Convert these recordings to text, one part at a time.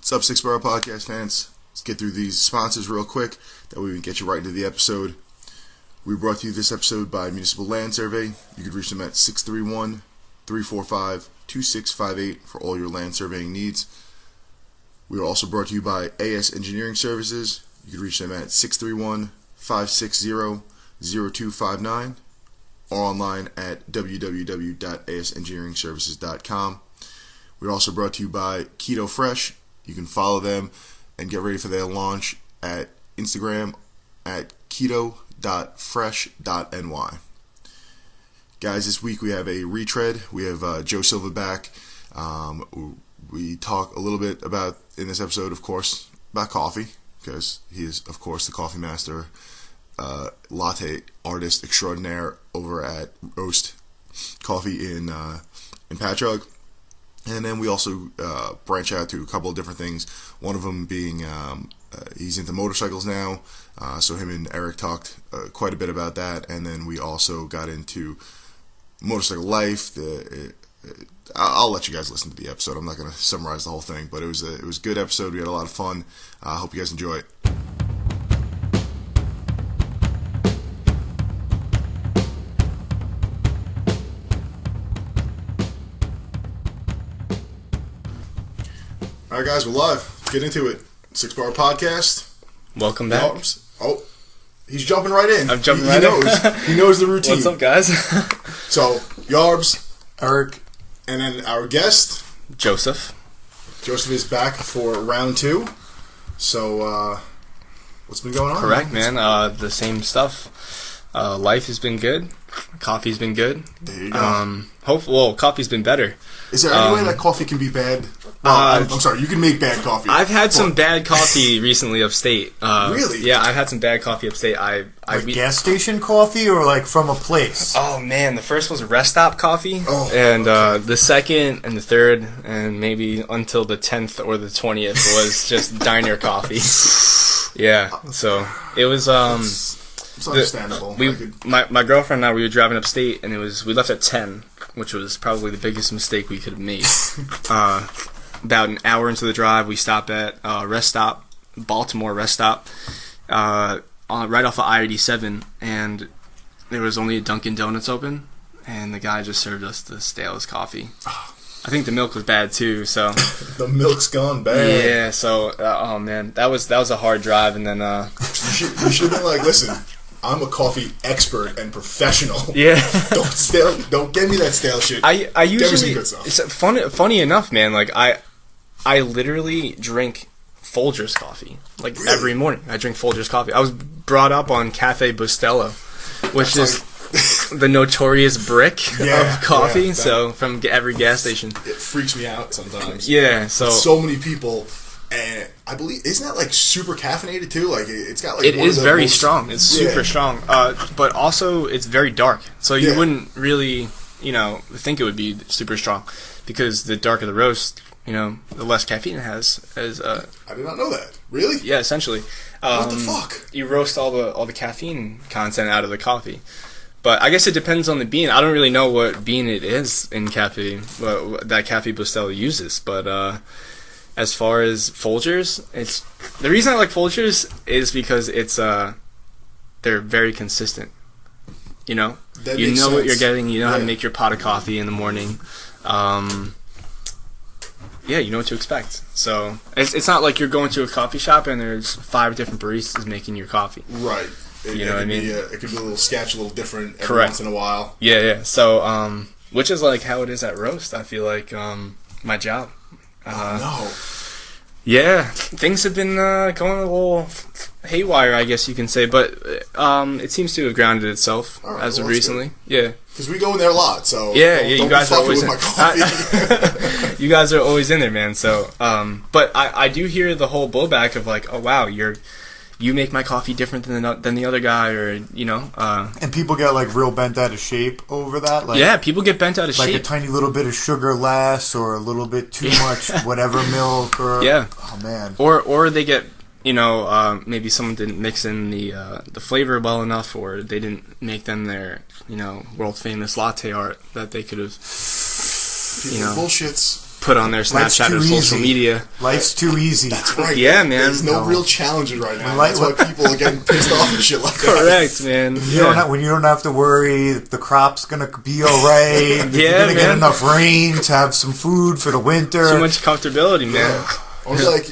What's up, Six Borough Podcast fans? Let's get through these sponsors real quick. That way we can get you right into the episode. We brought to you this episode by Municipal Land Survey. You could reach them at 631-345-2658 for all your land surveying needs. We are also brought to you by AS Engineering Services. You could reach them at 631-560-0259 or online at www.asengineeringservices.com. We're also brought to you by Keto Fresh. You can follow them and get ready for their launch at Instagram at keto.fresh.ny. Guys, this week we have a retread. We have Joe Silva back. We talk a little bit about, in this episode, of course, about coffee, because he is, of course, the coffee master, latte artist extraordinaire over at Roast Coffee in Patchogue. And then we also branch out to a couple of different things. One of them being he's into motorcycles now, so him and Eric talked quite a bit about that. And then we also got into motorcycle life. I'll let you guys listen to the episode. I'm not going to summarize the whole thing, but it was a good episode. We had a lot of fun. I hope you guys enjoy it. All right, guys, we're live. Get into it. 6 Bar Podcast. Welcome back. Oh, he's jumping right in. I'm jumping right in. He knows the routine. What's up, guys? So, Yarbs, Eric, and then our guest, Joseph. Joseph is back for round 2. So, what's been going on? Correct, man. The same stuff. Life has been good. Coffee's been good. There you go. Coffee's been better. Is there any way that coffee can be bad? I'm sorry, you can make bad coffee. I've had some bad coffee recently upstate. Really? Yeah, I've had some bad coffee upstate. Gas station coffee or like from a place? Oh man, the first was rest stop coffee, and okay. The second and the third and maybe until the 10th or the 20th was just diner coffee. Yeah, so it was. It's understandable. My girlfriend and I, we were driving upstate, and we left at 10, which was probably the biggest mistake we could have made. About an hour into the drive, we stopped at rest stop, Baltimore rest stop, right off of I-87, and there was only a Dunkin' Donuts open, and the guy just served us the stalest coffee. I think the milk was bad too, so the milk's gone bad. Yeah, so oh man, that was a hard drive, and then you should have been like, listen, I'm a coffee expert and professional. Yeah. Don't get me that stale shit. I usually, get me some good stuff. It's funny enough, man. Like I literally drink Folgers coffee really? Every morning. I drink Folgers coffee. I was brought up on Cafe Bustelo, which is the notorious brick of coffee. Yeah, so from every gas station, it freaks me out sometimes. Yeah. So many people. And I believe, isn't that like super caffeinated too? Like it's got like it is very strong. It's super strong. But also it's very dark. So you wouldn't really, think it would be super strong, because the darker the roast, the less caffeine it has. I did not know that. Really? Yeah, essentially. What the fuck? You roast all the caffeine content out of the coffee. But I guess it depends on the bean. I don't really know what bean it is in cafe that Cafe Bustelo uses, but. As far as Folgers, the reason I like Folgers is because they're very consistent. You know what you're getting. You know how to make your pot of coffee in the morning. You know what to expect. So it's not like you're going to a coffee shop and there's 5 different baristas making your coffee. Right. You know what I mean? It could be a little sketch, a little different every once in a while. Yeah. So which is like how it is at Roast. I feel like my job. No. Yeah, things have been going a little haywire, I guess you can say, but it seems to have grounded itself as of recently. Good. Yeah, because we go in there a lot, so yeah, you guys are always in. You guys are always in there, man. So, but I do hear the whole blowback of like, oh wow, you make my coffee different than the other guy, or and people get like real bent out of shape over that. Like, yeah, people get bent out of shape. Like a tiny little bit of sugar less, or a little bit too much whatever milk, or oh man, or they get maybe someone didn't mix in the flavor well enough, or they didn't make them their world famous latte art that they could have. People bullshits. put on their Snapchat or social media. Life's too easy. That's right. Yeah, man. There's no real challenges right now. That's why people are getting pissed off and shit like that. Correct, man. When you don't have to worry if the crop's going to be all right. You're going to get enough rain to have some food for the winter. Too much comfortability, man. I was like,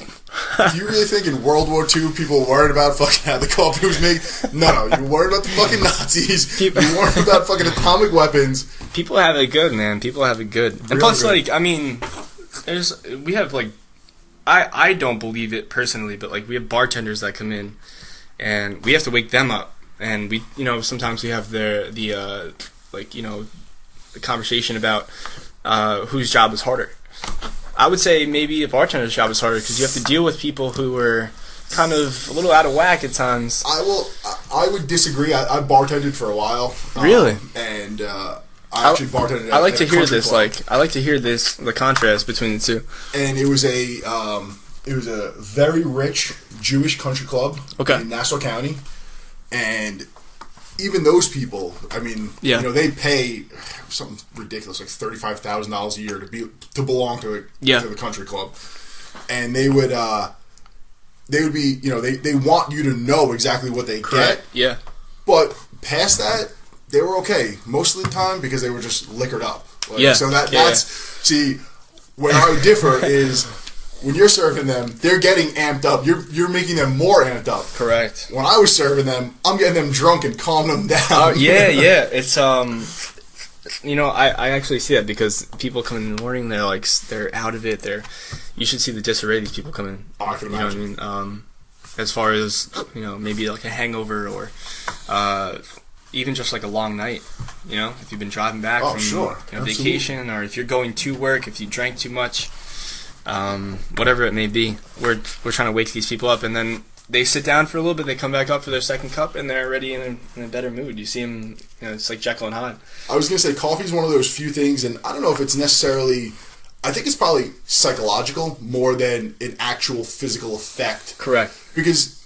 do you really think in World War II people were worried about fucking how the coffee was made? No, you were worried about the fucking Nazis. You were worried about fucking atomic weapons. People have it good, man. People have it good. And plus, like, I mean, we have, like, I don't believe it personally, but, like, we have bartenders that come in, and we have to wake them up. And we, sometimes we have the conversation about whose job is harder. I would say maybe a bartender's job is harder because you have to deal with people who are kind of a little out of whack at times. I would disagree. I bartended for a while. Really? And I actually bartended. I like to hear this. I like to hear this. The contrast between the two. And it was a very rich Jewish country club in Nassau County, and even those people, I mean, they pay something ridiculous, like $35,000 a year to belong to the country club, and they would be, they want you to know exactly what they get. Yeah. But past that, they were okay most of the time because they were just liquored up. So see, where I would differ is. When you're serving them, they're getting amped up. You're making them more amped up. Correct. When I was serving them, I'm getting them drunk and calming them down. Oh yeah. It's I actually see that because people come in the morning, they're out of it. You should see the disarray these people come in. Oh, I can imagine. You know what I mean? As far as maybe like a hangover or even just like a long night. If you've been driving back from vacation, or if you're going to work, if you drank too much. Whatever it may be, we're trying to wake these people up, and then they sit down for a little bit. They come back up for their second cup, and they're already in a better mood. You see them, it's like Jekyll and Hyde. I was gonna say coffee's one of those few things, and I don't know if it's necessarily. I think it's probably psychological more than an actual physical effect. Correct. Because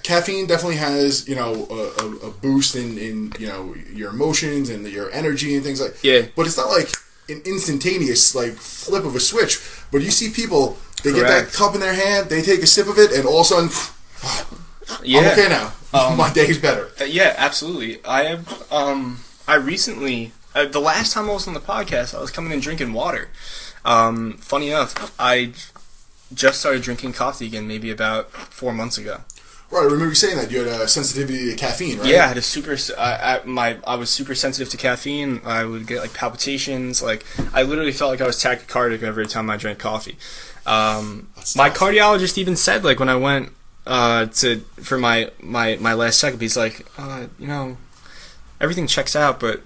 caffeine definitely has a boost in your emotions and your energy and things like. Yeah. But it's not like an instantaneous flip of a switch. But you see people, they get that cup in their hand, they take a sip of it, and all of a sudden, I'm okay now. My day's better. Yeah, absolutely. I recently, the last time I was on the podcast, I was coming in drinking water. Funny enough, I just started drinking coffee again maybe about 4 months ago. Right, I remember you saying that you had a sensitivity to caffeine, right? Yeah, I had I was super sensitive to caffeine. I would get palpitations. I literally felt like I was tachycardic every time I drank coffee. My cardiologist even said when I went for my last checkup, he's like, everything checks out, but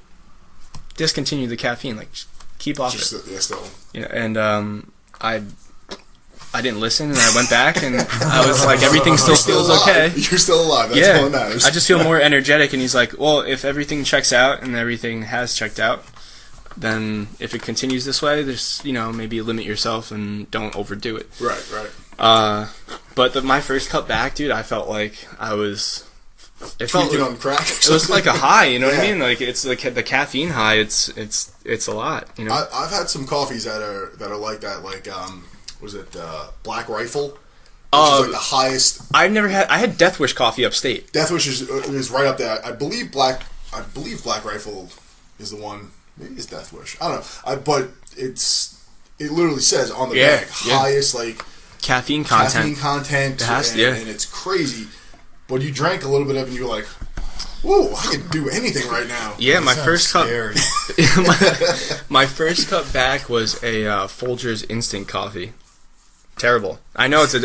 discontinue the caffeine. Keep off it. Yeah, still. Yeah, and I didn't listen, and I went back, and I was like, everything still feels okay. You're still alive. That's all that matters. I just feel more energetic, and he's like, well, if everything checks out, and everything has checked out, then if it continues this way, there's, maybe limit yourself and don't overdo it. Right. But my first cup back, dude, I felt like I was... It felt on crack. It was like a high, you know what I mean? It's like the caffeine high. It's a lot, I've had some coffees that are like that, was it Black Rifle? Which is the highest. I had Death Wish coffee upstate. Death Wish is right up there. I believe Black Rifle is the one. Maybe it's Death Wish. I don't know. But it literally says on the bag highest caffeine content. And it's crazy. But you drank a little bit of it and you're like, whoa, I can do anything right now. Yeah, my first cup. My first cup back was a Folgers instant coffee. Terrible. I know it's a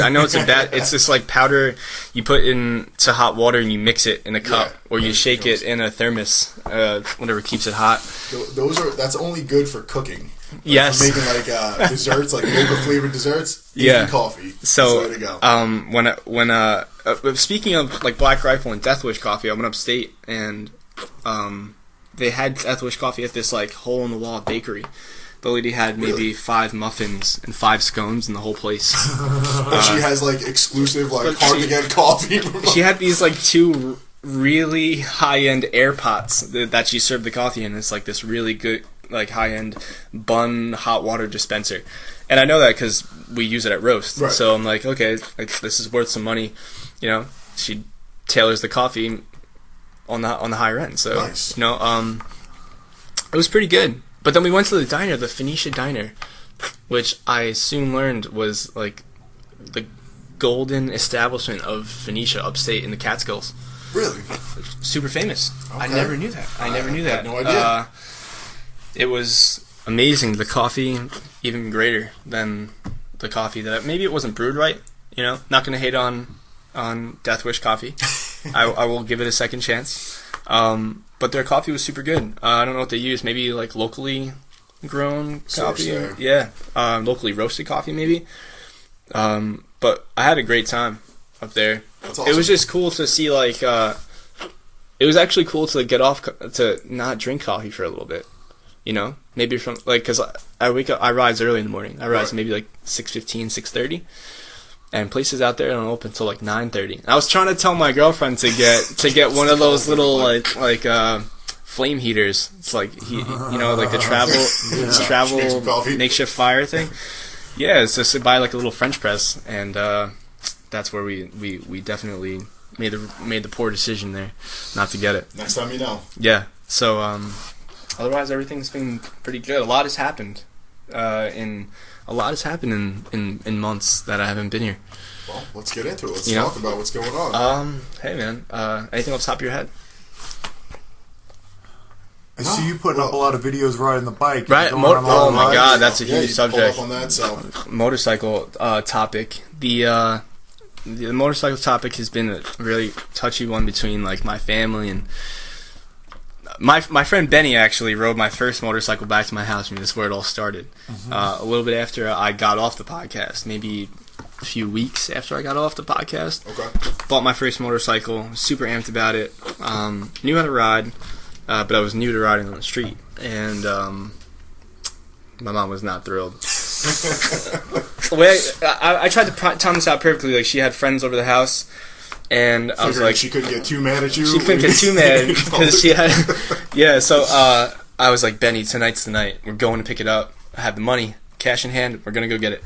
bad. It's this powder you put into hot water and you mix it in a cup, or you shake it in a thermos, whatever keeps it hot. That's only good for cooking. Yes. For making desserts, mocha flavored desserts. Yeah. Coffee. So that's the way to go. when speaking of Black Rifle and Death Wish coffee, I went upstate and they had Death Wish coffee at this hole in the wall bakery. The lady had maybe 5 muffins and 5 scones in the whole place. But she has exclusive hard to get coffee. She had these 2 really high end air pots that she served the coffee in. It's this really good like high-end bun hot water dispenser. And I know that because we use it at roast. Right. So I'm like, okay, like, this is worth some money. You know, she tailors the coffee on the higher end. So, nice. you know, it was pretty good. But then we went to the diner, the Phoenicia Diner, which I soon learned was like the golden establishment of Phoenicia upstate in the Catskills. Really? Super famous. Okay. I never knew that. I never knew that. I had no idea. It was amazing. The coffee, even greater than the coffee that maybe it wasn't brewed right. You know, not going to hate on Death Wish coffee. I will give it a second chance. But their coffee was super good. I don't know what they use. Maybe like locally grown coffee. Yeah. Locally roasted coffee maybe. But I had a great time up there. That's awesome. It was just cool to see like it was actually cool to get off to not drink coffee for a little bit. You know, maybe from like because I wake up, I rise early in the morning. I rise maybe like 6:15, 6:30. And places out there don't open until like 9:30. I was trying to tell my girlfriend to get one of those little like flame heaters. It's like you know, like the travel makeshift fire thing. Yeah, it's just to buy like a little French press, and that's where we definitely made the poor decision there, not to get it. Next time you know. Yeah. So otherwise everything's been pretty good. A lot has happened in months that I haven't been here. Well, let's get into it. Let's talk about what's going on. Hey man, anything off the top of your head? I see you putting up a lot of videos riding the bike. Right? Oh my God, that's a huge subject. Pull up on that, so. Motorcycle topic. The motorcycle topic has been a really touchy one between like my family and my friend Benny. Actually rode my first motorcycle back to my house. I mean, this is where it all started. A little bit after I got off the podcast, maybe a few weeks after I got off the podcast. Okay. Bought my first motorcycle. Super amped about it. Knew how to ride, but I was new to riding on the street, and my mom was not thrilled. The way I tried to time this out perfectly. Like, she had friends over the house. And I was like, she couldn't get too mad at you. She couldn't get too mad because she had, yeah. So I was like, Benny, tonight's the night. We're going to pick it up. I have the money, cash in hand. We're gonna go get it.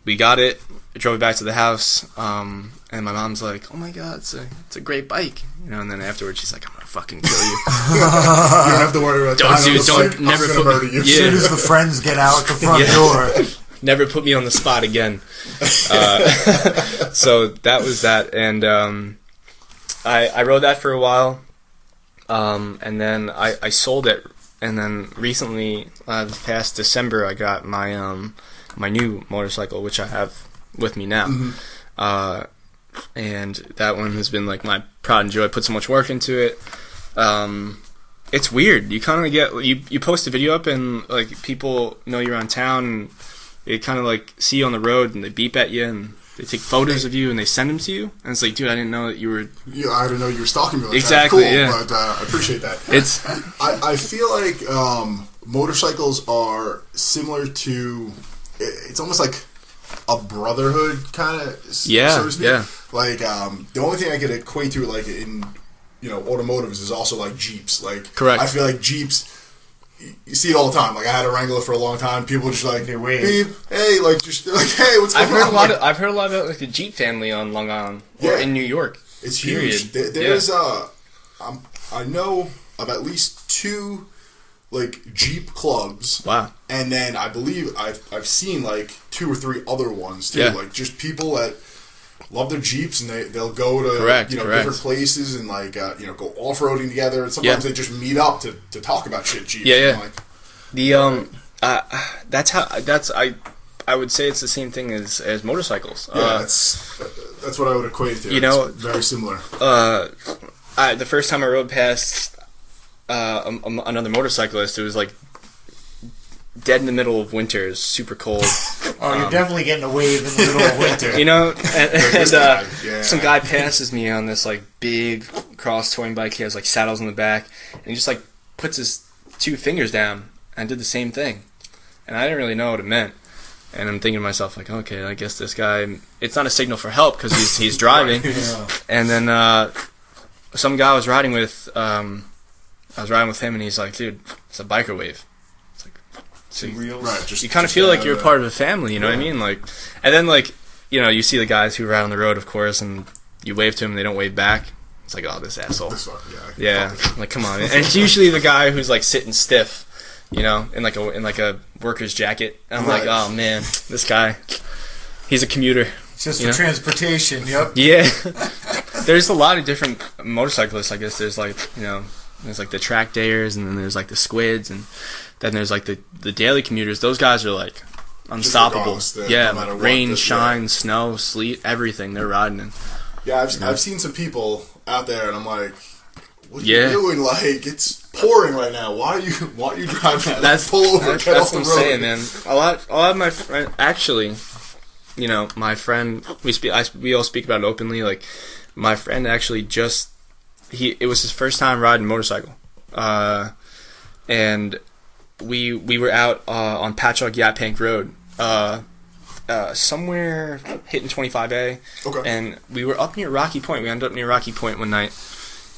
We got it. Drove it back to the house. And my mom's like, oh my God, it's a great bike, you know. And then afterwards, she's like, I'm gonna fucking kill you. You don't have to worry about don't never put me. As soon as the friends get out the front door. Never put me on the spot again. So that was that, and I rode that for a while, and then I sold it, and then recently, this past December, I got my my new motorcycle, which I have with me now, and that one has been like my pride and joy. I put so much work into it. It's weird. You kind of get you post a video up, and like people know you're on town. And they kind of like see you on the road, and they beep at you, and they take photos of you, and they send them to you. And it's like, dude, I didn't know that you were. Yeah, I didn't know you were stalking me. Like exactly. That. Cool, yeah. But I appreciate that. It's. I feel like motorcycles are similar to. It's almost like a brotherhood kind of. Yeah. So to speak. Yeah. Like the only thing I could equate to, like in automotives, is also like Jeeps. Like, correct. I feel like Jeeps. You see it all the time. Like, I had a Wrangler for a long time. People just like, hey, like, just like, hey, what's going on? I've heard a lot about like the Jeep family on Long Island or in New York. It's huge. There's I know of at least 2 like Jeep clubs. Wow. And then I believe I've seen like 2 or 3 other ones too. Yeah. Like just people that love their Jeeps, and they'll go to different places and like go off roading together, and sometimes they just meet up to talk about shit Jeeps. Yeah, yeah. Like, I would say it's the same thing as motorcycles. Yeah, that's what I would equate to. It's very similar. The first time I rode past another motorcyclist, it was like dead in the middle of winter. It's super cold. Oh, you're definitely getting a wave in the middle of winter. You know, and some guy passes me on this like big cross touring bike. He has like saddles on the back, and he just like puts his 2 fingers down and did the same thing. And I didn't really know what it meant. And I'm thinking to myself like, okay, I guess this guy. It's not a signal for help because he's driving. Yeah. And then some guy I was riding with. I was riding with him, and he's like, dude, it's a biker wave. It's like, so right, you kind of feel like you're a part of a family, you know what I mean? Like, and then like, you know, you see the guys who ride on the road, of course, and you wave to them, and they don't wave back. It's like, oh, this asshole. This fucking guy. Yeah, like, come on. And it's usually the guy who's like sitting stiff, you know, in like a worker's jacket. And I'm like, oh man, this guy, he's a commuter. It's just for transportation. Yep. Yeah. There's a lot of different motorcyclists. I guess there's like, you know, there's like the track dayers, and then there's like the squids, and then there's like the daily commuters. Those guys are like unstoppable. Yeah, no rain, shine, snow, sleet, everything they're riding in. Yeah, I've seen some people out there, and I'm like, what are you doing? Like, it's pouring right now. Why are you driving? Pull over, that's what I'm saying, man. A lot of my friends, actually, you know, my friend, we all speak about it openly. Like, my friend actually it was his first time riding a motorcycle, and we were out on Patchogue Yaphank Road. Somewhere hitting 25A. Okay. And we were up near Rocky Point. We ended up near Rocky Point one night.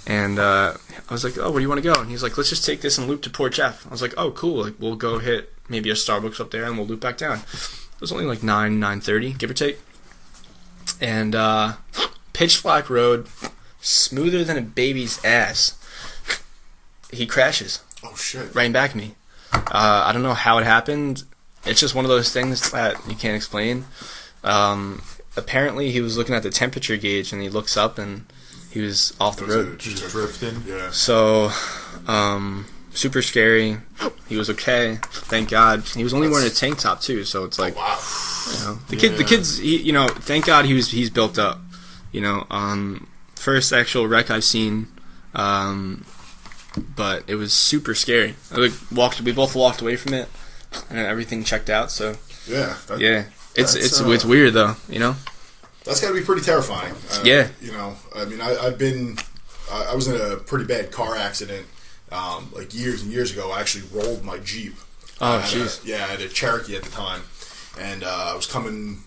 And I was like, oh, where do you want to go? And he's like, let's just take this and loop to Port Jeff. I was like, oh, cool. Like, we'll go hit maybe a Starbucks up there and we'll loop back down. It was only like 9:30, give or take. And pitch black road, smoother than a baby's ass. He crashes. Oh, shit. Right back at me. I don't know how it happened. It's just one of those things that you can't explain. Apparently, he was looking at the temperature gauge, and he looks up, and he was off the road. Just drifting. Yeah. So, super scary. He was okay, thank God. He was only wearing a tank top too, so it's like, you know, the kid's, you know, thank God he's built up. You know, first actual wreck I've seen, but it was super scary. We both walked away from it. And everything checked out, so it's weird though, you know. That's got to be pretty terrifying. Yeah, you know, I mean, I was in a pretty bad car accident, like years and years ago. I actually rolled my Jeep. Oh, jeez. I had a Cherokee at the time, and I was coming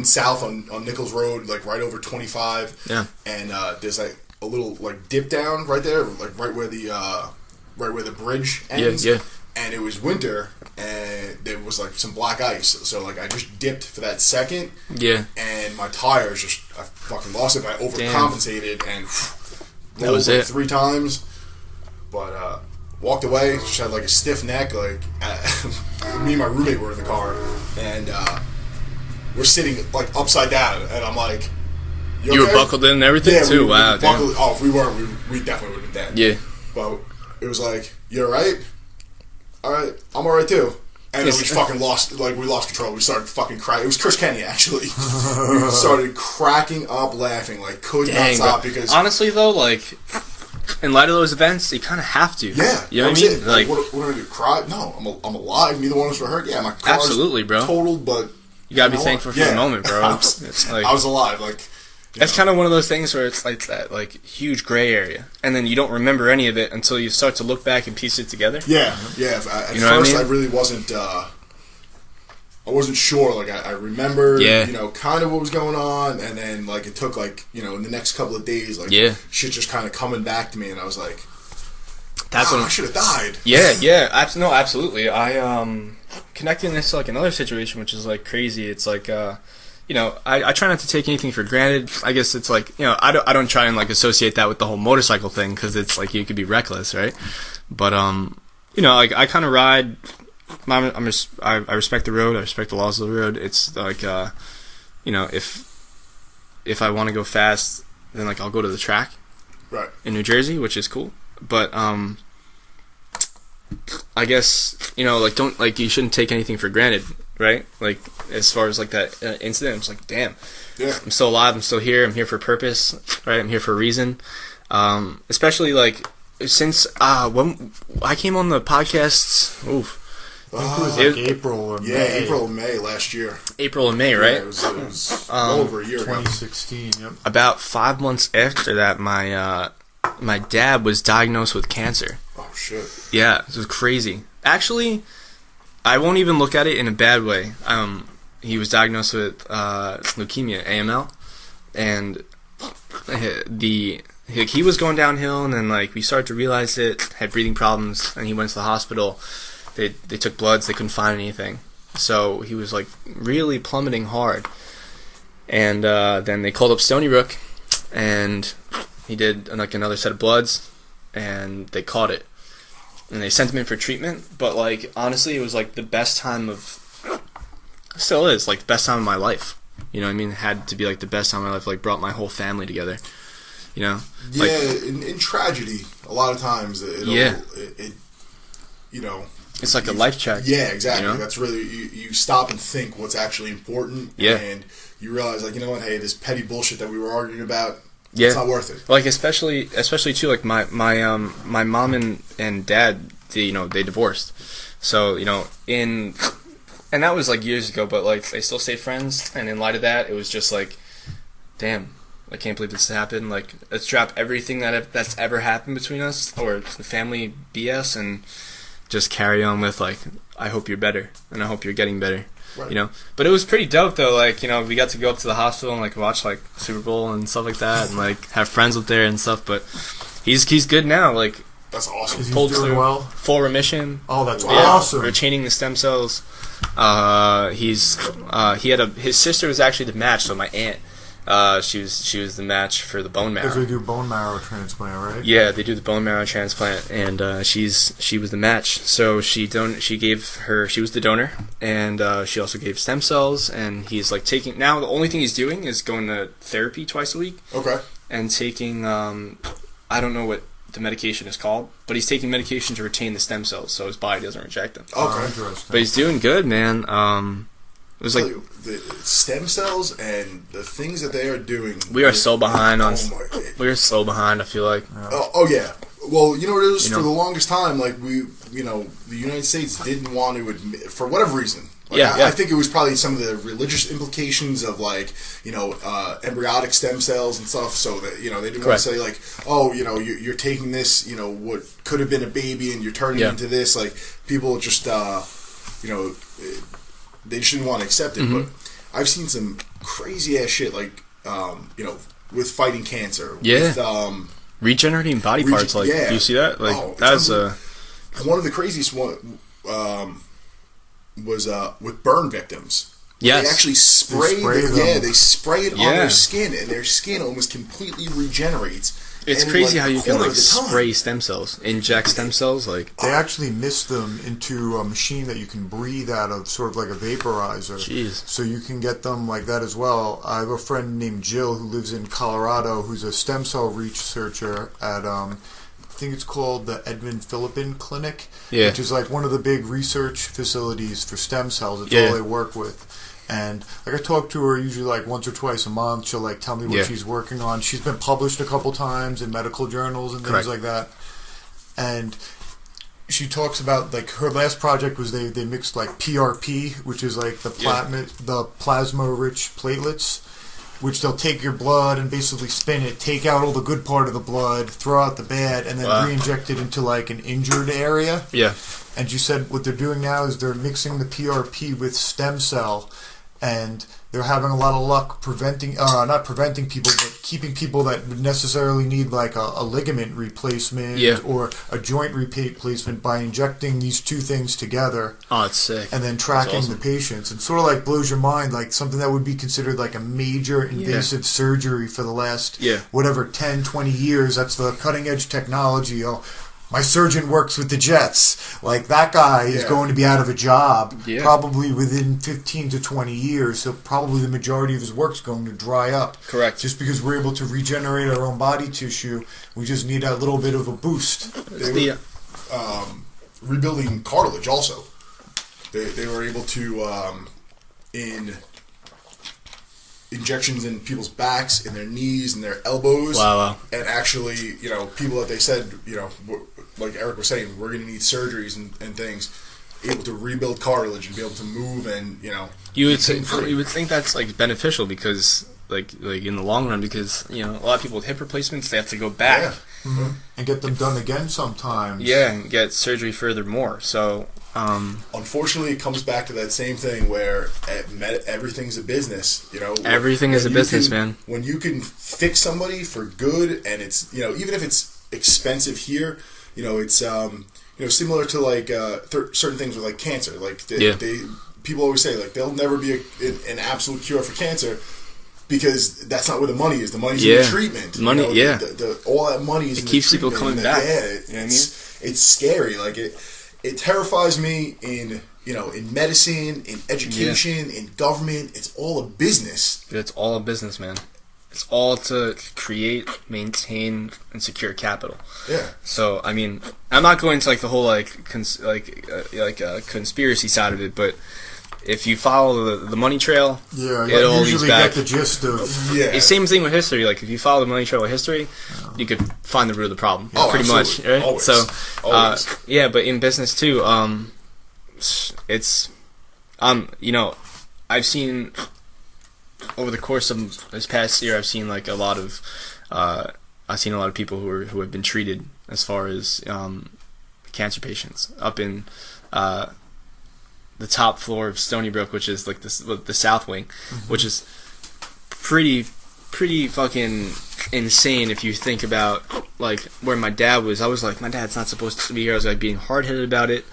south on Nichols Road, like right over 25. Yeah, and there's like a little like dip down right there, like right where the bridge ends. Yeah. And it was winter, and there was like some black ice. So like I just dipped for that second. Yeah. And my tires I fucking lost it. But I overcompensated and that was like it 3 times. But walked away. Just had like a stiff neck. Like me and my roommate were in the car, and we're sitting like upside down, and I'm like, "You okay?" were buckled in and everything too. Wow. If we weren't, we definitely would have been dead. Yeah. But it was like, "You alright?" Alright, I'm alright too. And then we just fucking lost control. We started fucking crying. It was Chris Kenny, actually. We started cracking up laughing, like, could not stop, because... Honestly, though, like, in light of those events, you kind of have to. Yeah. You know what I mean? Like, what am I going to do, cry? No, I'm alive. Neither one of us were hurt. Yeah, my car's absolutely, bro. Totaled, but... You gotta be thankful for the moment, bro. It's like, I was alive, like... That's kind of one of those things where it's like that, like, huge gray area, and then you don't remember any of it until you start to look back and piece it together. Yeah. At first, I really wasn't. I wasn't sure. Like, I remembered, you know, kind of what was going on, and then like it took like, you know, in the next couple of days, like shit just kind of coming back to me, and I was like, "That's when I should have died." Yeah. Absolutely. I connecting this to like another situation, which is like crazy. It's like. You know, I try not to take anything for granted. I guess it's like, you know, I don't try and like associate that with the whole motorcycle thing, because it's like you could be reckless, right? But you know, like I kind of ride. I respect the road. I respect the laws of the road. It's like, you know, if I want to go fast, then like I'll go to the track, right, in New Jersey, which is cool. But I guess, you know, like you shouldn't take anything for granted. Right? Like, as far as, like, that incident, I'm just like, damn. Yeah. I'm still alive. I'm still here. I'm here for a purpose. Right? I'm here for a reason. Especially, like, since when I came on the podcasts, I think it was like April or May. Yeah, April or May last year. April and May, right? Yeah, it was well over a year 2016, ago. yep. About 5 months after that, my dad was diagnosed with cancer. Oh, shit. Yeah, it was crazy. Actually... I won't even look at it in a bad way. He was diagnosed with leukemia, AML, and he was going downhill, and then like we started to realize it, had breathing problems, and he went to the hospital. They took bloods, they couldn't find anything, so he was like really plummeting hard. And then they called up Stony Brook, and he did like another set of bloods, and they caught it, and they sent him in for treatment. But like honestly, it was like the best time still is like the best time of my life. You know what I mean? It had to be like the best time of my life. Like brought my whole family together. You know? Yeah, like, in tragedy, a lot of times it you know, it's like a life check. Yeah, exactly. You know? That's really you stop and think what's actually important. Yeah. And you realize, like, you know what? Hey, this petty bullshit that we were arguing about, yeah, it's not worth it. Like especially too, like my mom and dad, they divorced. So and that was like years ago, but like they still stay friends. And in light of that, it was just like, damn, I can't believe this happened. Like, let's drop everything that's ever happened between us, or the family BS, and just carry on with like, I hope you're better, and I hope you're getting better. Right. You know, but it was pretty dope though. Like, we got to go up to the hospital and like watch like Super Bowl and stuff like that, and like have friends up there and stuff. But he's good now. Like, that's awesome. Is he doing well? Full remission. Oh, that's awesome. Retaining the stem cells. His sister was actually the match. So my aunt, she was the match for the bone marrow. Because they do bone marrow transplant, right? Yeah, they do the bone marrow transplant, and she was the match. So she was the donor, and she also gave stem cells. And he's like taking now. The only thing he's doing is going to therapy twice a week. Okay. And taking I don't know what the medication is called, but he's taking medication to retain the stem cells, so his body doesn't reject them. Okay. Interesting. But he's doing good, man. It was like the stem cells and the things that they are doing. We are so behind on. Oh my God. We are so behind. I feel like. Oh yeah. Well, you know what it is? For the longest time, like the United States didn't want to admit, for whatever reason. Like, I think it was probably some of the religious implications of like embryonic stem cells and stuff. So that they didn't want to say like, oh, you're taking this, what could have been a baby and you're turning it into this. Like people just they just didn't want to accept it. Mm-hmm. But I've seen some crazy ass shit like with fighting cancer. Yeah. With, regenerating body parts. Like, do you see that? Like that's one of the craziest one. Was with burn victims. Yes. They actually they spray it on their skin, and their skin almost completely regenerates. It's crazy how you can like spray stem cells, inject stem cells. Like they actually mist them into a machine that you can breathe out of, sort of like a vaporizer. Jeez. So you can get them like that as well. I have a friend named Jill who lives in Colorado, who's a stem cell researcher at I think it's called the Edmund Philippin Clinic, which is like one of the big research facilities for stem cells. It's all they work with. And like I talk to her usually like once or twice a month. She'll like tell me what she's working on. She's been published a couple times in medical journals and things like that. And she talks about like her last project was they mixed like PRP, which is like the plasma-rich platelets, which they'll take your blood and basically spin it, take out all the good part of the blood, throw out the bad, and then re-inject it into like an injured area. Yeah. And you said what they're doing now is they're mixing the PRP with stem cell, and they're having a lot of luck not preventing people, but keeping people that would necessarily need like a ligament replacement or a joint replacement by injecting these two things together. Oh, it's sick. And then tracking the patients. And sort of like blows your mind, like something that would be considered like a major invasive surgery for the last, 10, 20 years. That's the cutting edge technology. My surgeon works with the Jets. Like, that guy is going to be out of a job probably within 15 to 20 years. So probably the majority of his work's going to dry up. Correct. Just because we're able to regenerate our own body tissue, we just need a little bit of a boost. They were rebuilding cartilage also. They were able to, in injections in people's backs, in their knees, and their elbows. Wow. And actually, people that they said, like Eric was saying, we're going to need surgeries and things, able to rebuild cartilage and be able to move and, you would think that's like beneficial because like in the long run, because a lot of people with hip replacements, they have to go back and get them done again sometimes. Yeah, and get surgery furthermore. So Unfortunately, it comes back to that same thing where everything's a business. Everything is a business, man. When you can fix somebody for good, and it's even if it's expensive here, it's similar to like certain things with like cancer. Like people always say like there'll never be an absolute cure for cancer. Because that's not where the money is. The money's in the treatment. Money, all that money is in the treatment. It keeps people coming back. It's scary. Like it terrifies me in medicine, in education, in government. It's all a business. It's all a business, man. It's all to create, maintain, and secure capital. Yeah. So I mean, I'm not going to like the whole conspiracy side of it, but if you follow the money trail, it all leads back. Get the gist of Same thing with history. Like if you follow the money trail of history, you could find the root of the problem. Pretty much, right? Always. So, Always. but in business too, it's I've seen over the course of this past year, I've seen like a lot of people who have been treated as far as cancer patients up in the top floor of Stony Brook, which is like the South Wing, which is pretty fucking insane if you think about like where my dad was. I was like, my dad's not supposed to be here. I was like being hard-headed about it,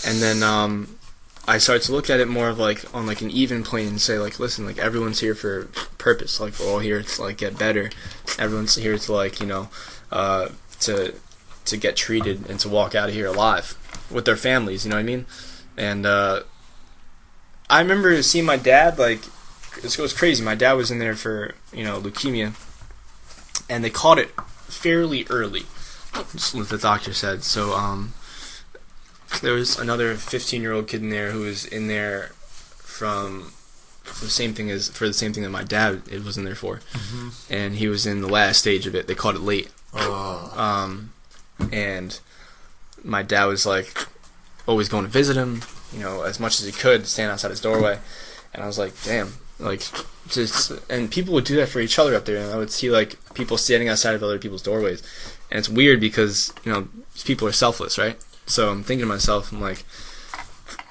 and then I started to look at it more of like on like an even plane and say like, listen, like everyone's here for purpose. Like we're all here to like get better. Everyone's here to like to get treated and to walk out of here alive with their families. You know what I mean? And I remember seeing my dad, like, it was crazy. My dad was in there for, leukemia, and they caught it fairly early, just what the doctor said. So there was another 15-year-old kid in there who was in there for the same thing that my dad was in there for, and he was in the last stage of it. They caught it late, and my dad was like always going to visit him, as much as he could, stand outside his doorway. And I was like, damn, like, and people would do that for each other up there. And I would see, like, people standing outside of other people's doorways. And it's weird because, these people are selfless, right? So I'm thinking to myself, I'm like,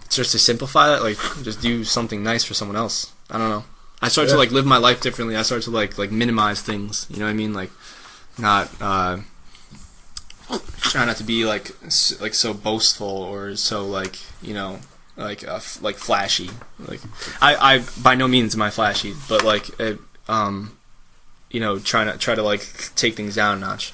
just to simplify that, like, just do something nice for someone else. I don't know. I started to, like, live my life differently. I started to, like minimize things, you know what I mean? Like, not, try not to be like so boastful or so like flashy. Like I by no means am I flashy, but like try to like take things down a notch.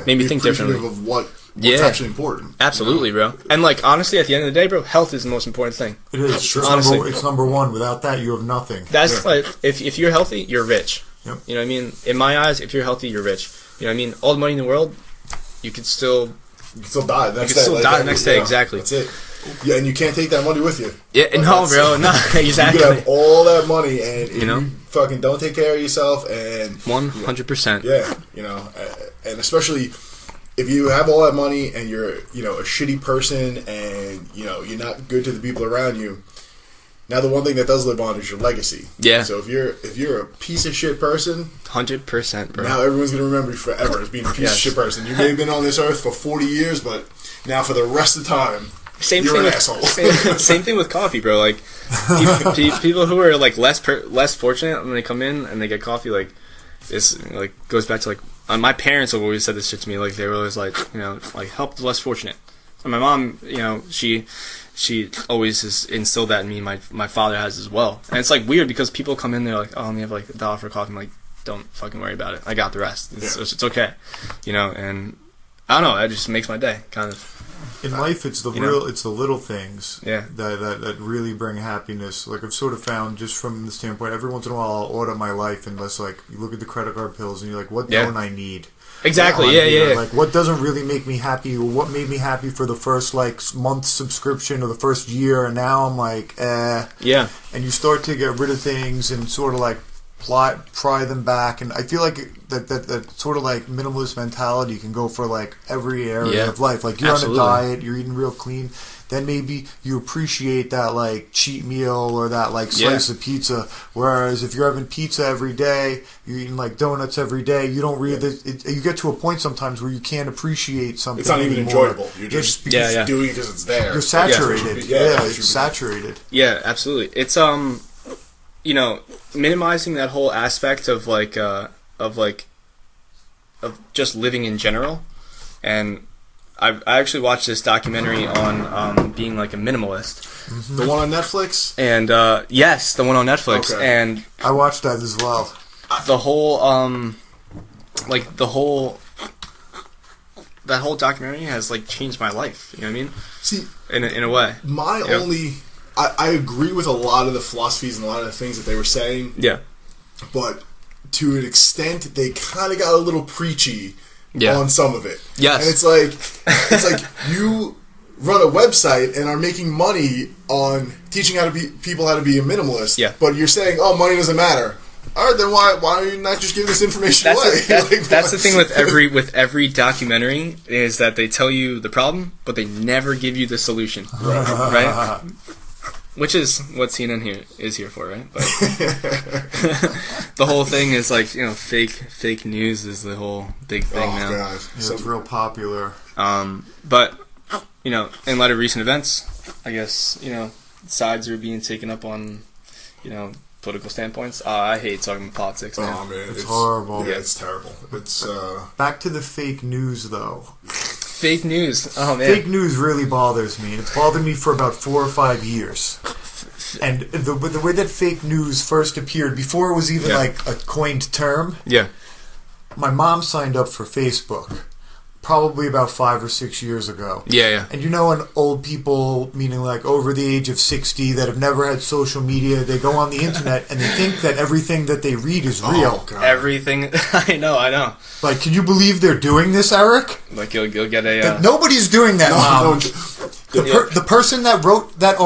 Made me think differently of what's actually important. Absolutely, bro. And like honestly, at the end of the day, bro, health is the most important thing. It is. True. Honestly, it's number one. Without that, you have nothing. That's like if you're healthy, you're rich. Yep. You know what I mean? In my eyes, if you're healthy, you're rich. You know what I mean? All the money in the world, you could still die the next day. Exactly. That's it. Yeah, and you can't take that money with you. Yeah, no, bro, no, exactly. You could have all that money, and if you fucking don't take care of yourself, and 100%. Yeah, and especially if you have all that money and you're a shitty person, and you're not good to the people around you. Now the one thing that does live on is your legacy. Yeah. So if you're a piece of shit person, 100%, bro. Now everyone's gonna remember you forever as being a piece of shit person. You may have been on this earth for 40 years, but now for the rest of the time, you're an asshole. Same thing with coffee, bro. Like people who are like less fortunate when they come in and they get coffee, like this like goes back to like my parents have always said this shit to me. Like they were always like like help the less fortunate. And my mom, she always has instilled that in me. My father has as well. And it's like weird because people come in there like, oh, let me have like $1 for coffee. I'm like, don't fucking worry about it. I got the rest. It's okay, and I don't know. That just makes my day, kind of. In life, it's the it's the little things that really bring happiness. Like I've sort of found, just from the standpoint, every once in a while I'll order my life, and let's like you look at the credit card bills, and you're like, what don't I need? Exactly. Yeah. Like, what doesn't really make me happy, or what made me happy for the first like month subscription or the first year, and now I'm like, Yeah. And you start to get rid of things and sort of like pry them back, and I feel like that sort of like minimalist mentality can go for like every area of life. Like you're Absolutely. on a diet, you're eating real clean, then maybe you appreciate that like cheat meal or that like slice of pizza. Whereas if you're having pizza every day, you're eating like donuts every day, you don't really. You get to a point sometimes where you can't appreciate something. It's not even anymore. enjoyable. You're just doing it because it's there. You're saturated. It's saturated. Yeah, absolutely. It's minimizing that whole aspect of just living in general. And I actually watched this documentary on being like a minimalist. Mm-hmm. The one on Netflix? And yes, the one on Netflix. Okay. And I watched that as well. The whole that whole documentary has like changed my life. You know what I mean? See, in a way. I agree with a lot of the philosophies and a lot of the things that they were saying. Yeah. But to an extent, they kind of got a little preachy on some of it. Yes. And it's like you run a website and are making money on teaching people how to be a minimalist. Yeah. But you're saying, oh, money doesn't matter. All right, then why are you not just giving this information away? That's the thing with every documentary is that they tell you the problem, but they never give you the solution. Right? Which is what CNN is here for, right? But the whole thing is like, fake news is the whole big thing now. God. Yeah, it's real popular. But in light of recent events, I guess sides are being taken up on political standpoints. I hate talking about politics, man. Oh man, it's horrible. Yeah, it's terrible. It's back to the fake news though. Fake news. Oh man, fake news really bothers me, and it's bothered me for about 4 or 5 years. And the way that fake news first appeared, before it was even like a coined term. Yeah. My mom signed up for Facebook probably about 5 or 6 years ago. Yeah. And when old people, meaning like over the age of 60, that have never had social media, they go on the internet and they think that everything that they read is real. God. Everything. I know. Like, can you believe they're doing this, Eric? Like, you'll get a... Nobody's doing that, Mom. The person that wrote that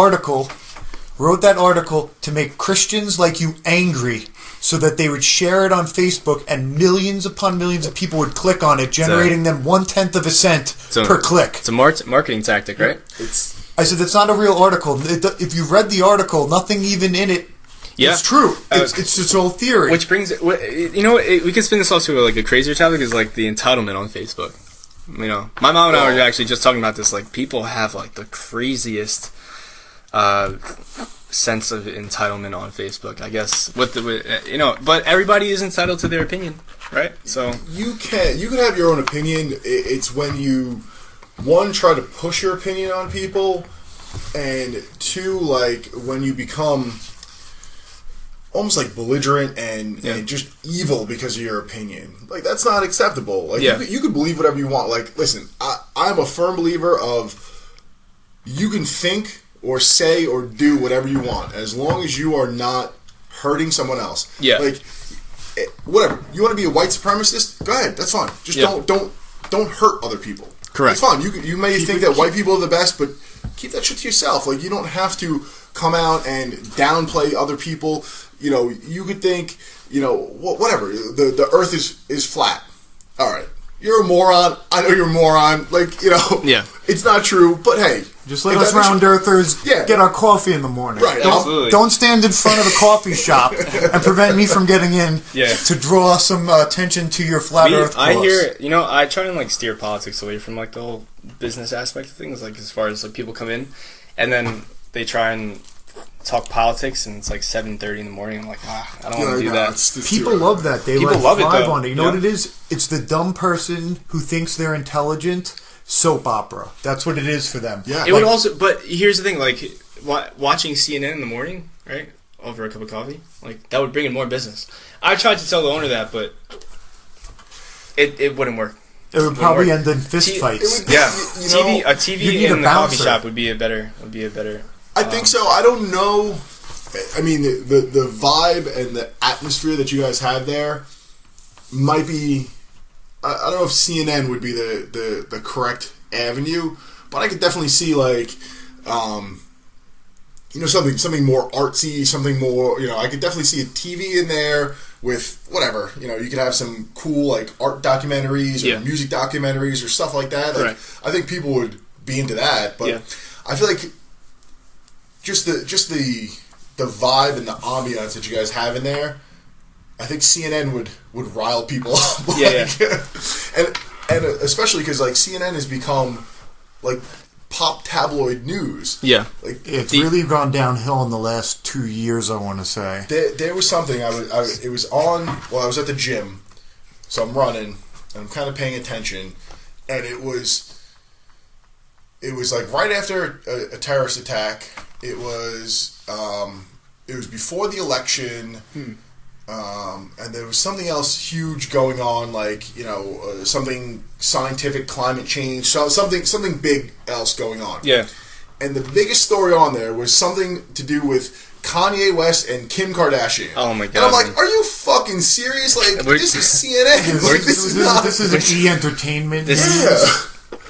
article to make Christians like you angry so that they would share it on Facebook and millions upon millions of people would click on it, generating them 1/10 of a cent per click. It's a marketing tactic, right? I said, that's not a real article. If you read the article, nothing even in it is true. It's just all theory. Which brings... we can spin this off to like a crazier topic, is like the entitlement on Facebook. My mom and I were actually just talking about this. Like, people have like the craziest... sense of entitlement on Facebook, I guess. But everybody is entitled to their opinion, right? So you can have your own opinion. It's when you, one, try to push your opinion on people, and two, like when you become almost like belligerent and just evil because of your opinion. Like, that's not acceptable. Like, you can believe whatever you want. Like, listen, I'm a firm believer of you can think or say or do whatever you want, as long as you are not hurting someone else. Yeah. Like, whatever. You want to be a white supremacist? Go ahead. That's fine. Just don't hurt other people. Correct. It's fine. You may think that white people are the best, but keep that shit to yourself. Like, you don't have to come out and downplay other people. You could think, whatever. The earth is flat. All right. You're a moron. I know you're a moron. Like, it's not true, but hey. Just let us round earthers get our coffee in the morning. Right. Don't stand in front of the coffee shop and prevent me from getting in to draw some attention to your flat earth cause. I hear, I try and like steer politics away from like the whole business aspect of things, like as far as like people come in and then they try and talk politics and it's like 7:30 in the morning. I'm like, I don't want to do that. People love that. They people love thrive it, on it. You know what it is? It's the dumb person who thinks they're intelligent. Soap opera. That's what it is for them. Yeah. It would also, but here's the thing, like watching CNN in the morning, right, over a cup of coffee, like that would bring in more business. I tried to tell the owner that, but it wouldn't work. It would probably end in fist fights. A TV in the coffee shop would be a better. I think so. I don't know. I mean, the vibe and the atmosphere that you guys have there might be. I don't know if CNN would be the correct avenue, but I could definitely see like something more artsy, something more, I could definitely see a TV in there with whatever, you could have some cool like art documentaries or music documentaries or stuff like that. Like, I think people would be into that, but I feel like just the vibe and the ambiance that you guys have in there, I think CNN would rile people up. And especially because like CNN has become like pop tabloid news. Yeah, like it's really gone downhill in the last 2 years. I want to say there was something it was on. Well, I was at the gym, so I'm running and I'm kind of paying attention, and it was like right after a terrorist attack. It was before the election. And there was something else huge going on, like something scientific, climate change, something big else going on. Yeah. And the biggest story on there was something to do with Kanye West and Kim Kardashian. Oh my god! And I'm like, are you fucking serious? Like, this is CNN. This is an E-entertainment.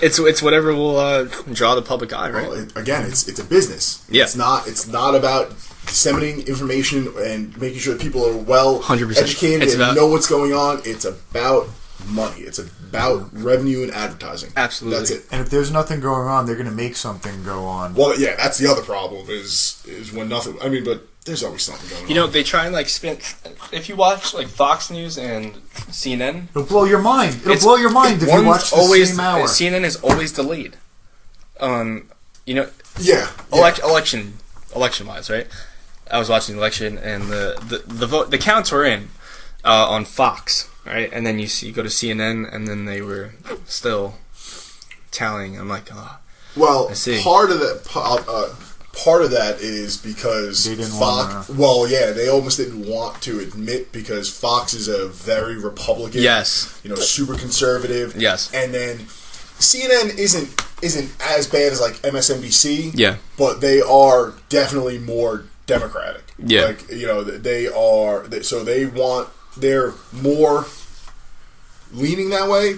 It's whatever will draw the public eye, right? Well, again, it's a business. Yeah. It's not about disseminating information and making sure that people are well 100%. educated and know what's going on. It's about money. It's about revenue and advertising. Absolutely. That's it. And if there's nothing going on, they're going to make something go on. Well, yeah, that's the other problem is when nothing. I mean, but there's always something going on. They try and like spin. If you watch like Fox News and CNN, it'll blow your mind. It'll blow your mind if you watch the same hour. CNN is always delayed. Yeah. Election wise, right? I was watching the election, and the vote, the counts were in on Fox, right? And then you go to CNN, and then they were still tallying. I'm like, oh. Well, I see. Part of that is because they didn't Fox. Well, yeah, they almost didn't want to admit because Fox is a very Republican. Yes. Super conservative. Yes. And then CNN isn't as bad as like MSNBC. Yeah. But they are definitely more Democratic. Yeah. Like, they are. So they're more leaning that way,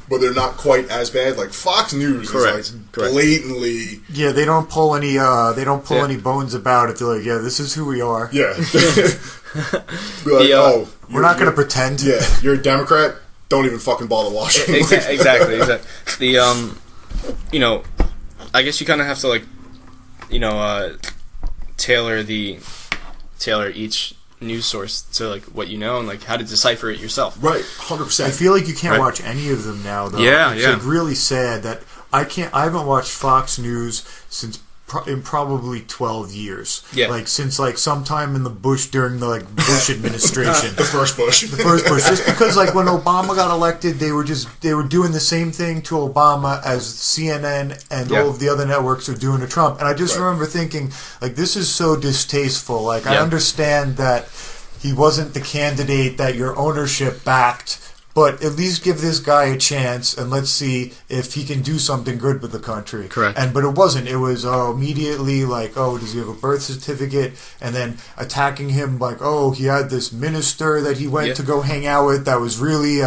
but they're not quite as bad. Like Fox News is like blatantly. Yeah, they don't pull any. Any bones about it. They're like, yeah, this is who we are. Yeah. Like, we're not going to pretend. Yeah, you're a Democrat. Don't even fucking bother watching. Exactly. I guess you kind of have to like, tailor each news source to like what you know and like how to decipher it yourself. Right, 100%. I feel like you can't watch any of them now, though. Yeah, it's like really sad that I haven't watched Fox News since in probably 12 years. Yeah. Like since like sometime in the during the Bush administration. The first Bush. Just because like when Obama got elected, they were doing the same thing to Obama as CNN and all of the other networks are doing to Trump. And I just remember thinking, like, this is so distasteful. Like, I understand that he wasn't the candidate that your ownership backed, but at least give this guy a chance and let's see if he can do something good with the country. Correct. But it wasn't. It was immediately like, does he have a birth certificate? And then attacking him like, he had this minister that he went to go hang out with that was really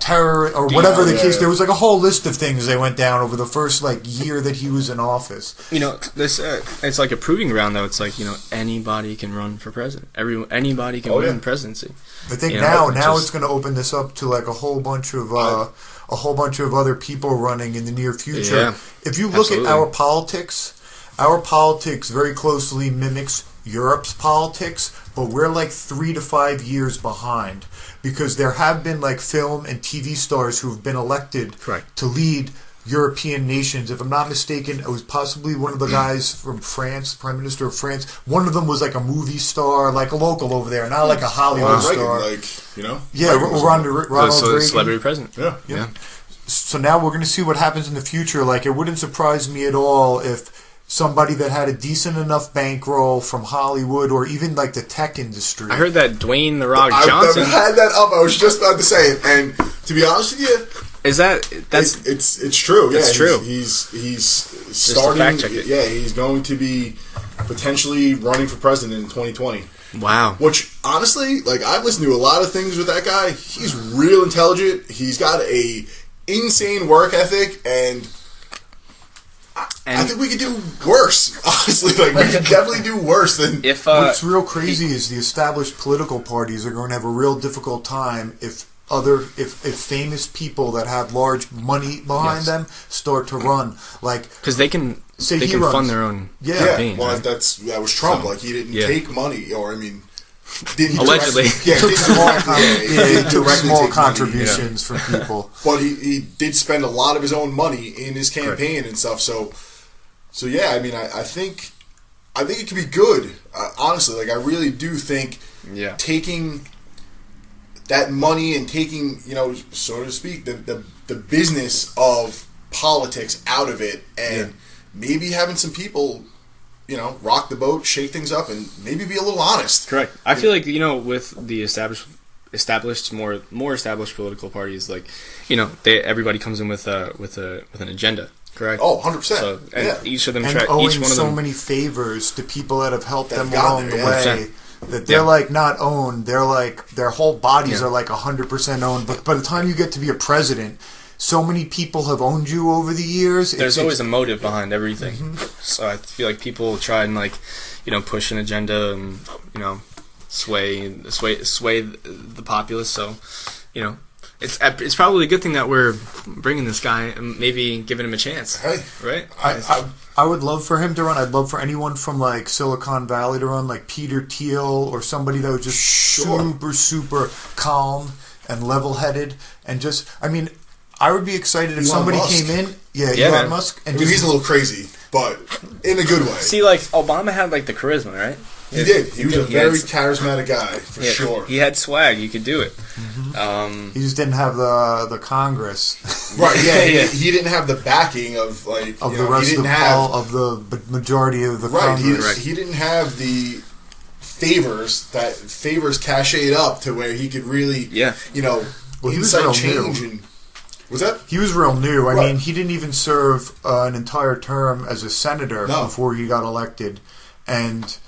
terror or whatever the case. There was like a whole list of things they went down over the first year that he was in office. This it's like a proving ground though. It's like anybody can run for president. Anybody can win the presidency. I think now it's going to open this up to like a whole bunch of other people running in the near future. Yeah, if you look at our politics very closely mimics Europe's politics, but we're like 3 to 5 years behind because there have been like film and TV stars who have been elected to lead European nations. If I'm not mistaken, it was possibly one of the guys from France, Prime Minister of France. One of them was like a movie star, like a local over there, not like a Hollywood star. Ronald Reagan. Celebrity president. Yeah. So now we're going to see what happens in the future. Like, it wouldn't surprise me at all if somebody that had a decent enough bankroll from Hollywood or even like the tech industry. I heard that Dwayne "The Rock" Johnson. I had that up. I was just about to say it, and to be honest with you. It's true. Yeah, it's true. He's starting. Fact check it. Yeah, he's going to be potentially running for president in 2020. Wow. Which honestly, like, I've listened to a lot of things with that guy. He's real intelligent. He's got a insane work ethic, and I think we could do worse. Honestly, like we could definitely do worse than. What's real crazy is the established political parties are going to have a real difficult time if famous people that have large money behind them start to run, like because they can fund their own campaign. Well, right? that was Trump. Like he didn't take money, or I mean. Allegedly. He took small contributions from people. But he did spend a lot of his own money in his campaign and stuff. So yeah, I mean, I think it could be good. Honestly, like I really do think taking that money and taking, so to speak, the business of politics out of it, and maybe having some people, rock the boat, shake things up, and maybe be a little honest. Correct. I feel like, with the more established political parties, like, everybody comes in with an agenda. Correct. Oh, 100%. So, and each of them owing each one of so them many favors to people that have helped them along the way. 100%. That they're like not owned. They're like their whole bodies are like 100% owned. But by the time you get to be a president, so many people have owned you over the years. There's always a motive behind everything. Mm-hmm. So I feel like people try and push an agenda and sway the populace. So it's probably a good thing that we're bringing this guy and maybe giving him a chance. Hey, right? I would love for him to run. I'd love for anyone from like Silicon Valley to run, like Peter Thiel or somebody that was just super calm and level-headed and just. I mean, I would be excited if somebody came in. Elon Musk. And he's a little crazy, but in a good way. See, like Obama had like the charisma, right? He did. He was a very charismatic guy, for sure. He had swag. You could do it. Mm-hmm. He just didn't have the Congress. Right, He didn't have the backing of, the rest of the majority of the Congress. Right. He didn't have the favors cashieed up to where he could really, incite change. And was that? He was real new. I mean, he didn't even serve an entire term as a senator before he got elected. And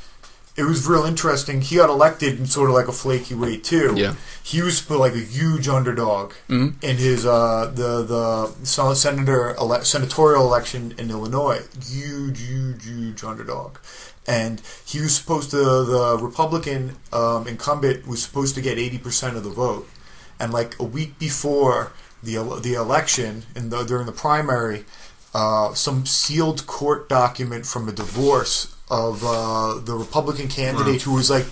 it was real interesting. He got elected in sort of like a flaky way too. Yeah, he was like a huge underdog in his the senatorial election in Illinois. Huge underdog, and he was supposed to the Republican incumbent was supposed to get 80% of the vote, and like a week before the election during the primary, some sealed court document from a divorce of the Republican candidate who was like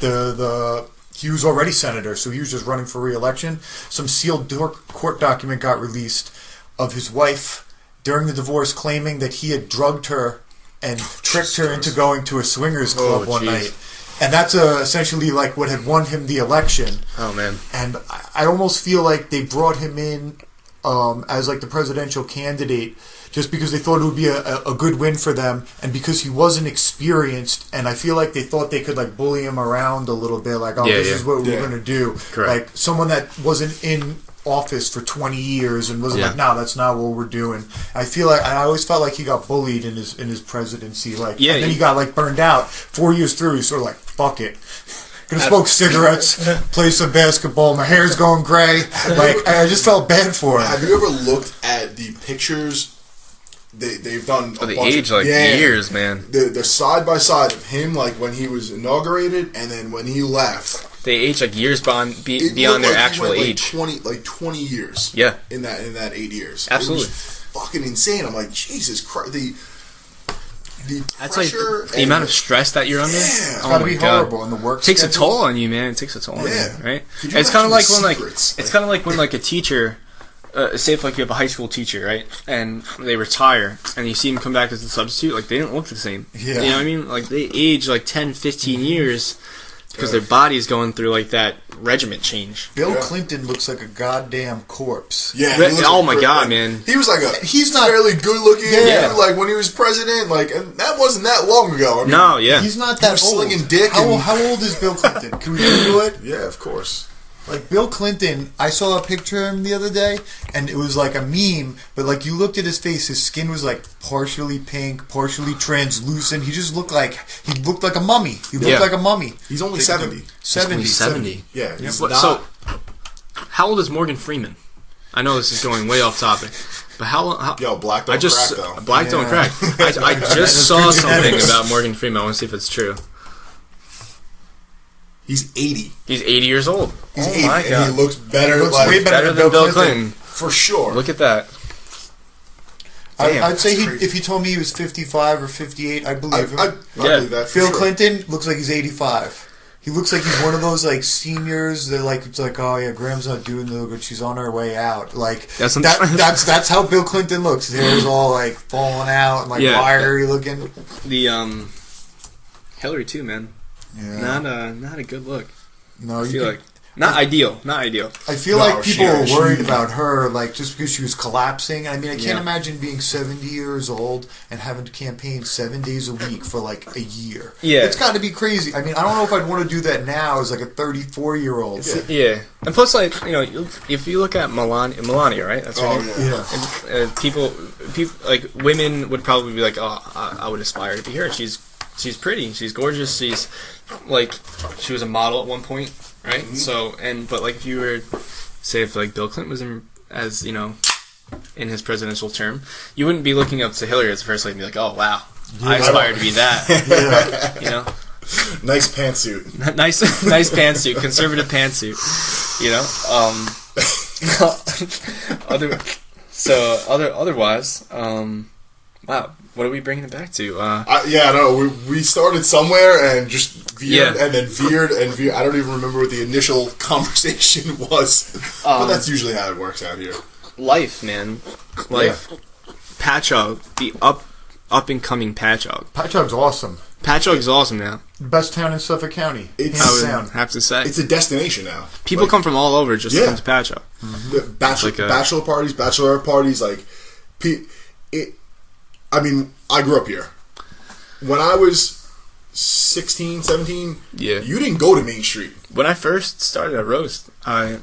he was already senator, so he was just running for re-election. Some sealed court document got released of his wife during the divorce claiming that he had drugged her and tricked her into going to a swingers club one night. And that's essentially like what had won him the election. Oh, man. And I almost feel like they brought him in as like the presidential candidate just because they thought it would be a good win for them, and because he wasn't experienced, and I feel like they thought they could like bully him around a little bit, like, this is what we're going to do. Correct. Like someone that wasn't in office for 20 years and wasn't like, no, that's not what we're doing. I feel like I always felt like he got bullied in his presidency, like, and then he got like burned out 4 years through. He's sort of like, fuck it. Gonna smoke cigarettes, play some basketball. My hair's going gray. Like I just felt bad for him. Have you ever looked at the pictures? They've done the age years, man. They're side by side of him, like when he was inaugurated, and then when he left. They age like years beyond their actual age. 20 years. Yeah. In that 8 years. Absolutely. It was fucking insane. I'm like, Jesus Christ. That's like the amount of stress that you're under. Yeah, it's gotta be horrible. And the work it takes a toll on you, man. It takes a toll on you, right? It's kind of like when a teacher, say if like you have a high school teacher, right, and they retire, and you see them come back as a substitute, like they don't look the same. Yeah. You know what I mean? Like they age like 10, 15 years. Because their body is going through like that regiment change. Bill Clinton looks like a goddamn corpse. Yeah. Oh my god, man. He was like he's not fairly good looking. Yeah. Like when he was president, like, and that wasn't that long ago. I mean, he's not that old. Slinging dick. How old is Bill Clinton? Can we Google it? Yeah, of course. Like Bill Clinton, I saw a picture of him the other day, and it was like a meme. But like you looked at his face, his skin was like partially pink, partially translucent. He just looked like a mummy. He looked like a mummy. He's only 70. 70. He's 70. Yeah. So, how old is Morgan Freeman? I know this is going way off topic, but how Yo, black don't crack though. Black don't crack. I just saw something about Morgan Freeman. I want to see if it's true. He's 80. He's 80 years old. He's 80, my God. and he looks better. He looks way Better than Bill Clinton. For sure. Look at that. Damn, I'd say crazy. if he told me he was 55 or 58, I'd believe him. I believe that. For Bill sure. Clinton looks like he's 85. He looks like he's one of those like seniors that like it's like, oh yeah, Graham's not doing the good, she's on her way out. Like that's how Bill Clinton looks. His hair's all like falling out and like wiry looking. The Hillary too, man. Yeah. Not a good look. No, I feel like not ideal. I feel like people were worried about her, like just because she was collapsing. I mean, I can't imagine being 70 years old and having to campaign 7 days a week for like a year. Yeah, it's got to be crazy. I mean, I don't know if I'd want to do that now as like a 34-year-old. Yeah, and plus, like if you look at Melania, right? That's her name. Yeah. And, people like women would probably be like, oh, I would aspire to be her. She's pretty. She's gorgeous. She's like she was a model at one point. Right, so but like if you were, say if like Bill Clinton was in his presidential term, you wouldn't be looking up to Hillary as the first lady and be like, oh wow, I aspire to be that. You know, nice pantsuit, nice pantsuit, conservative pantsuit. You know, otherwise, wow, what are we bringing it back to? We started somewhere and just veered and then veered and veered. I don't even remember what the initial conversation was, but that's usually how it works out here. Life, man, life. Yeah. Patchogue, the up and coming Patchogue. Patchogue's awesome. Patchogue's awesome now. Best town in Suffolk County. I would have to say it's a destination now. People come from all over just to come to Patchogue. Mm-hmm. Bachelor parties, bachelorette parties, like I mean, I grew up here. When I was 16, 17, you didn't go to Main Street. When I first started at Roast, I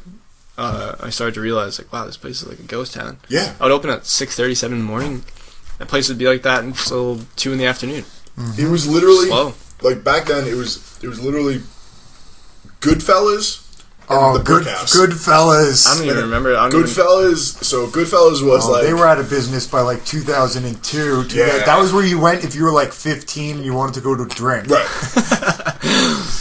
started to realize, like, wow, this place is like a ghost town. Yeah. I would open at 6:30, 7 in the morning. That place would be like that until 2 in the afternoon. Mm-hmm. It was literally, slow. Like, back then, it was literally Goodfellas. Oh, Goodfellas. I don't even remember. Goodfellas. So Goodfellas was like they were out of business by like 2002. That was where you went if you were like 15 and you wanted to go to drink. Right.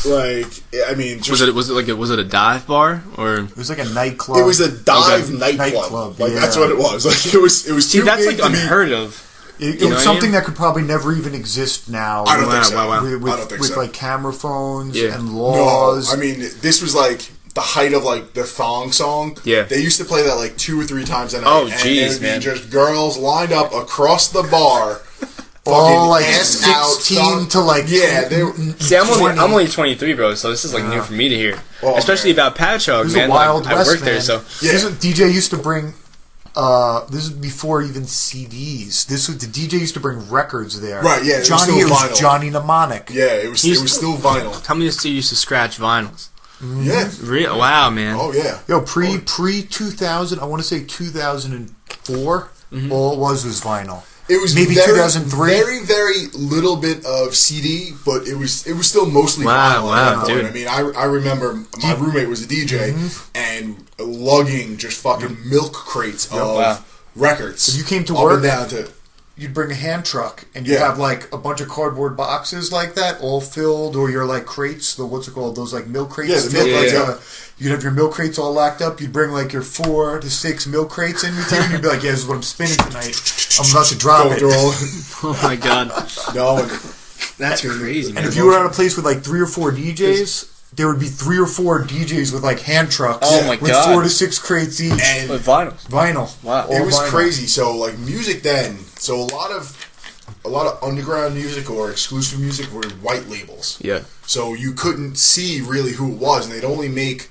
Like, I mean, was it a dive bar or it was like a nightclub? It was a dive nightclub. Like that's what it was. Like it was. See, that's like unheard of. It was something that could probably never even exist now. I don't think so. I don't think so. With like camera phones and laws. No, I mean, this was like the height of like the thong song. Yeah. They used to play that like 2 or 3 times a night. Oh, jeez, man. Just girls lined up across the bar. All like 16 to like See, I'm only 23, bro. So this is like new for me to hear, especially about Patchogue, man. Wild West, I worked there, so DJ used to bring. This is before even CDs. The DJ used to bring records there. Right, yeah. It was Johnny Mnemonic. Yeah, it was still vinyl. Tell me this dude used to scratch vinyls. Yeah. Wow, man. Oh, yeah. Yo, pre 2000, I want to say 2004, all it was vinyl. It was maybe 2003. Very, very little bit of CD, but it was still mostly vinyl. Wow, dude. I mean, I remember my roommate was a DJ and lugging just fucking milk crates of records. If you came to work, you'd bring a hand truck and you'd have like a bunch of cardboard boxes like that, all filled, or your like crates, what's it called? Those like milk crates. You'd have your milk crates all locked up. You'd bring like your 4 to 6 milk crates in with you, and you'd be like, "Yeah, this is what I'm spinning tonight. I'm about to drop it." Oh my god, no, that's crazy. Man. And if you were at a place with like 3 or 4 DJs, there would be 3 or 4 DJs with like hand trucks. Oh my with god, 4 to 6 crates each. And with vinyl. Wow, it was crazy. So like music then. So a lot of underground music or exclusive music were white labels. Yeah. So you couldn't see really who it was, and they'd only make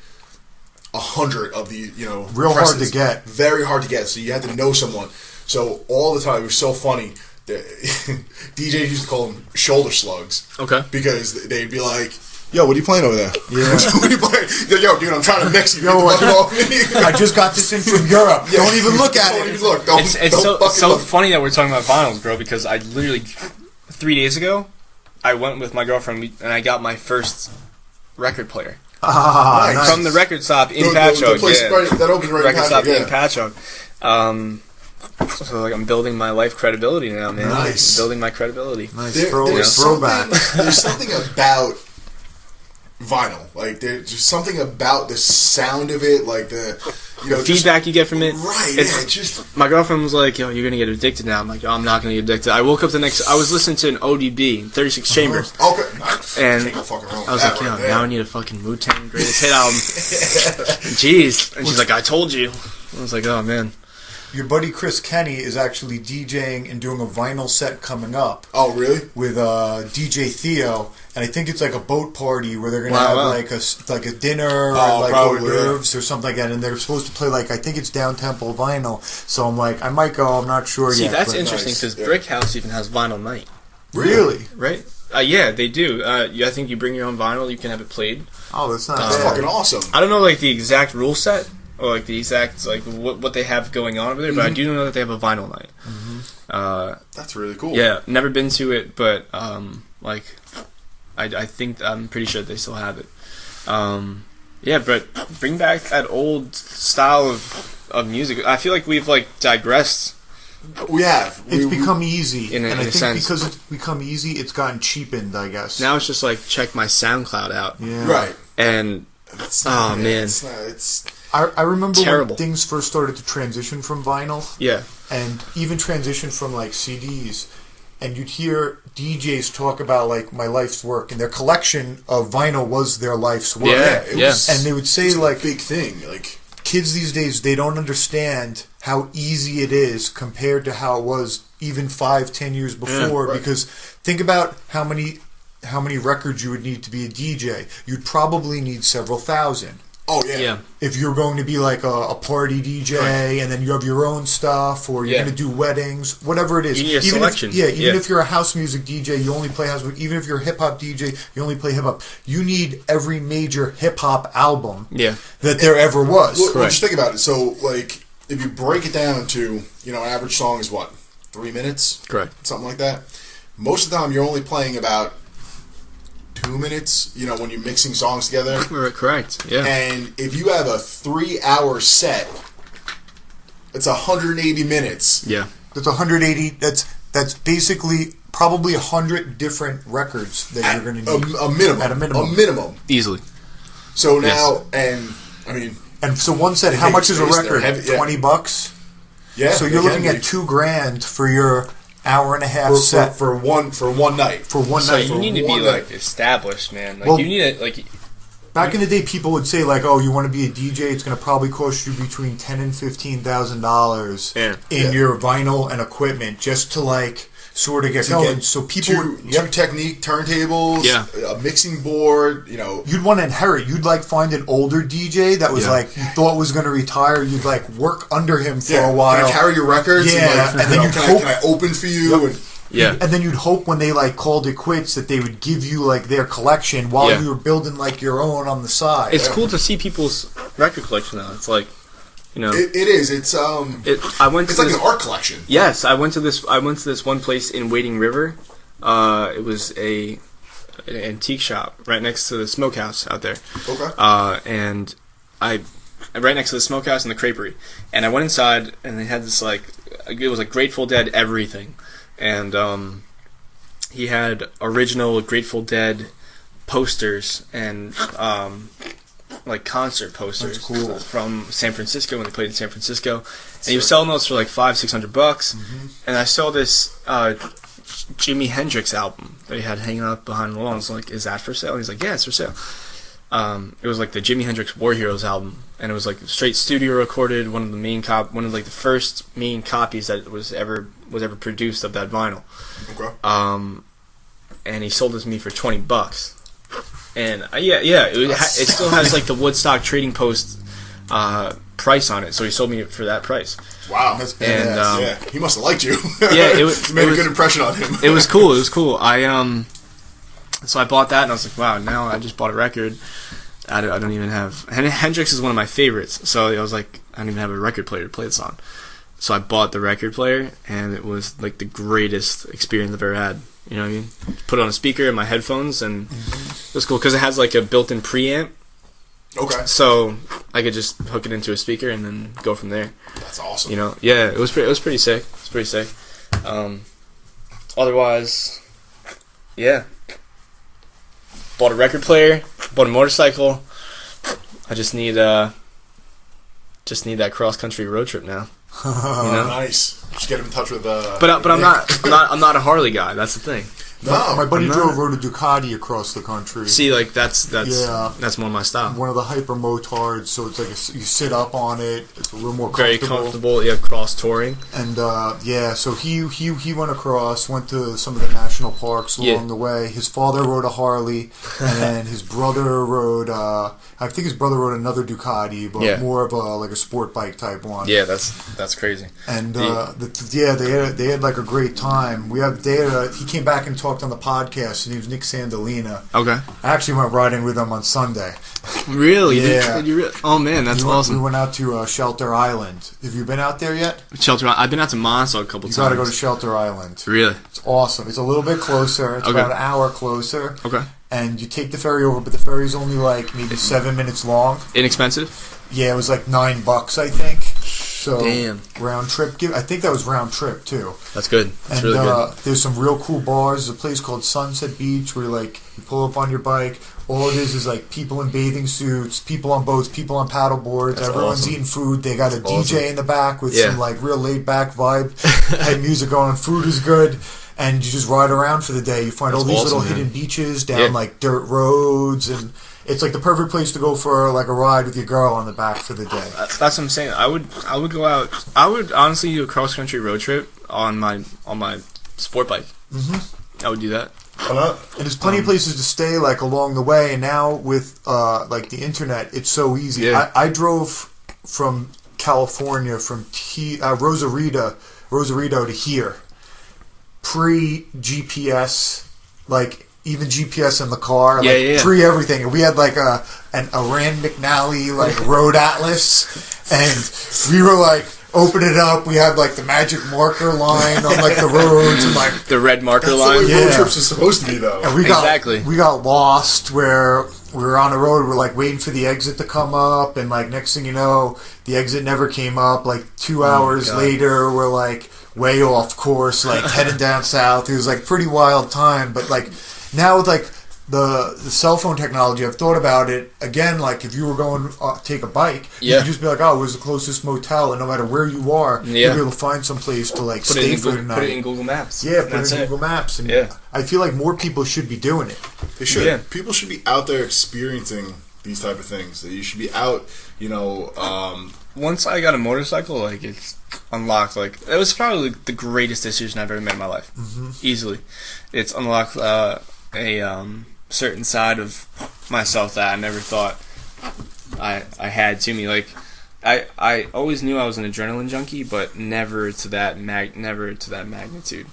100 of the real presses. hard to get, very hard to get. So you had to know someone. So all the time it was so funny. DJs used to call them shoulder slugs. Okay. Because they'd be like, "Yo, what are you playing over there?" Yeah. What are you playing? Yo, dude, I'm trying to mix you. I just got this in from Europe. Yeah. Don't even look at it. Don't even look. It's so funny that we're talking about vinyls, bro, because I literally 3 days ago I went with my girlfriend and I got my first record player. Nice. From the record stop in Patchogue. The place right, that opens right record in stop Patchogue. in Patchogue. So like I'm building my life credibility now, man. Nice. Building my credibility. Nice There's throwback. there's something about vinyl. Like there's just something about the sound of it, like the feedback you get from it. Right. It's just my girlfriend was like, "Yo, you're gonna get addicted now." I'm like, "Yo, I'm not gonna get addicted." I woke up the next. I was listening to an ODB, 36 Chambers. Okay. And I was like, "Yo, now I need a fucking Wu-Tang Greatest Hit album." Jeez. And she's like, "I told you." I was like, "Oh man." Your buddy Chris Kenny is actually DJing and doing a vinyl set coming up. Oh, really? With DJ Theo, and I think it's like a boat party where they're gonna have like a dinner or like hors d'oeuvres or something like that, and they're supposed to play like I think it's down tempo vinyl. So I'm like, I might go. I'm not sure yet. See, that's interesting because Brick House even has vinyl night. Really? Right? Yeah, they do. I think you bring your own vinyl, you can have it played. Oh, that's not That's bad. fucking awesome. I don't know like the exact rule set. Or like the exact like what they have going on over there, but I do know that they have a vinyl night. That's really cool. Yeah, never been to it, but like I think I'm pretty sure they still have it. Yeah, but bring back that old style of music. I feel like we've like digressed. We have. It's become easy, in and I think sense. because it's become easy, it's gotten cheapened. I guess Now it's just like check my SoundCloud out. Yeah. Right. And man, It's I remember terrible. when things first started to transition from vinyl. Yeah. And even transition from like CDs, and you'd hear DJs talk about like my life's work, and their collection of vinyl was their life's work. it was, and they would say like a big thing. Like kids these days, they don't understand how easy it is compared to how it was even 5-10 years before. right. Because think about how many records you would need to be a DJ. You'd probably need several thousand. oh yeah. Yeah. If you're going to be like a party DJ, Right. and then you have your own stuff, or you're Yeah. going to do weddings, whatever it is. You need a even selection. Even if you're a house music DJ, you only play house music. Even if you're a hip hop DJ, you only play hip hop. You need every major hip hop album Yeah. that there ever was. Well, just think about it. So, like, if you break it down to, an average song is what? 3 minutes? Correct. Something like that. Most of the time, you're only playing about 2 minutes, when you're mixing songs together. Correct. Yeah. And if you have a 3-hour set, it's 180 minutes. Yeah. That's 180. That's basically probably 100 different records that you're going to need. A minimum. At a minimum. A minimum. Easily. So now, and, I mean... And so one set, They how take much is a space, they're record? heavy, yeah. $20? Yeah. So you're they looking can at be. $2,000 for your hour and a half set for one night. for one So night. you need to be one like night. established, man. Like Well- you need it. Like Back in the day, people would say like, "Oh, you want to be a DJ? It's going to probably cost you between $10,000 and $15,000 Yeah. in your vinyl and equipment just to like sort of get going." So people would, two technique turntables, Yeah. a mixing board, you'd want to inherit. You'd like find an older DJ that was Yeah. like you thought was going to retire. You'd like work under him for yeah, a while. Can I carry your records? Yeah, and, and then you'd can hope- I open for you? Yep. And, yeah. And then you'd hope when they like called it quits that they would give you like their collection while Yeah. you were building like your own on the side. It's cool to see people's record collection now. It's like, it is. It's I went to it's like this, an art collection. Yes, I went to this one place in Wading River. It was an antique shop right next to the smokehouse out there. Okay. And I right next to the smokehouse and the creperie. And I went inside and they had this like it was like Grateful Dead everything. And he had original Grateful Dead posters and like concert posters That's cool. from San Francisco when they played in San Francisco. And he was selling those for like $500-$600 bucks. And I saw this Jimi Hendrix album that he had hanging up behind the wall. I was like, "Is that for sale?" And he's like, "Yeah, it's for sale." It was like the Jimi Hendrix War Heroes album, and it was like straight studio recorded. One of the first main copies that was ever produced of that vinyl. Okay. And he sold it to me for $20. And it still has like the Woodstock Trading Post price on it, so he sold me it for that price. Wow. That's badass. And yeah, he must have liked you. Yeah, you made it a good impression on him. It was cool. So I bought that, and I was like, wow, now I just bought a record. I don't even have... Hendrix is one of my favorites, so I was like, I don't even have a record player to play this on. So I bought the record player, and it was like the greatest experience I've ever had. You know what I mean? Put it on a speaker in my headphones, and it was cool, because it has like a built-in preamp Okay. So I could just hook it into a speaker and then go from there. That's awesome. You know, yeah, it was pretty sick. It's pretty sick. Otherwise, yeah. Bought a record player. Bought a motorcycle. I just need that cross country road trip now. You know? Nice. Just get him in touch with. But I'm not a Harley guy. That's the thing. No, my buddy Joe rode a Ducati across the country. See, like that's more my style. One of the hyper motards, so it's like you sit up on it. It's a little more very comfortable. Yeah, cross touring. And so he went across, went to some of the national parks along the way. His father rode a Harley, and then his brother rode. I think his brother rode another Ducati, but more of a sport bike type one. Yeah, that's crazy. And they had like a great time. He came back and talked on the podcast. His name's Nick Sandalina. Okay. I actually went riding with him on Sunday. Really? Yeah. Oh man, that's awesome. We went out to Shelter Island. Have you been out there yet? Shelter Island. I've been out to Montauk a couple times. You got to go to Shelter Island. Really? It's awesome. It's a little bit closer. It's about an hour closer. Okay. And you take the ferry over, but the ferry's only like maybe 7 minutes long. Inexpensive? Yeah, it was like $9, I think. So damn. Round trip. I think that was round trip too. That's good. That's really good. There's some real cool bars. There's a place called Sunset Beach where you pull up on your bike. All it is like people in bathing suits, people on boats, people on paddle boards. That's Everyone's awesome. eating food. They got a DJ in the back with some like real laid back vibe type music going. Food is good. And you just ride around for the day. You find all these little hidden beaches down like dirt roads, and it's like the perfect place to go for like a ride with your girl on the back for the day. That's what I'm saying. I would go out. I would honestly do a cross country road trip on my sport bike. I would do that. And there's plenty of places to stay like along the way. And now with like the internet, it's so easy. Yeah. I drove from California from Rosarito to here. Pre-GPS, like even GPS in the car, pre-everything. And we had like a Rand McNally like road atlas, and we were like open it up. We had like the magic marker line on like the roads and like the red marker that's line. That's the way road trips are supposed to be, though. And we got lost where we were on the road. We're like waiting for the exit to come up, and like next thing you know, the exit never came up. Like 2 hours later, we're like way off course, like heading down south. It was like pretty wild time. But like now with like the cell phone technology, I've thought about it again. Like if you were going to take a bike, you could just be like, oh, where's the closest motel? And no matter where you are, you'll be able to find some place to like stay for the night. Put it in Google Maps. Yeah, put it in Google Maps. And I feel like more people should be doing it. They should. Yeah. People should be out there experiencing these type of things. You should be out, once I got a motorcycle, like it's unlocked. Like it was probably the greatest decision I've ever made in my life. Easily, it's unlocked a certain side of myself that I never thought I had to me. Like I always knew I was an adrenaline junkie, but never to that magnitude.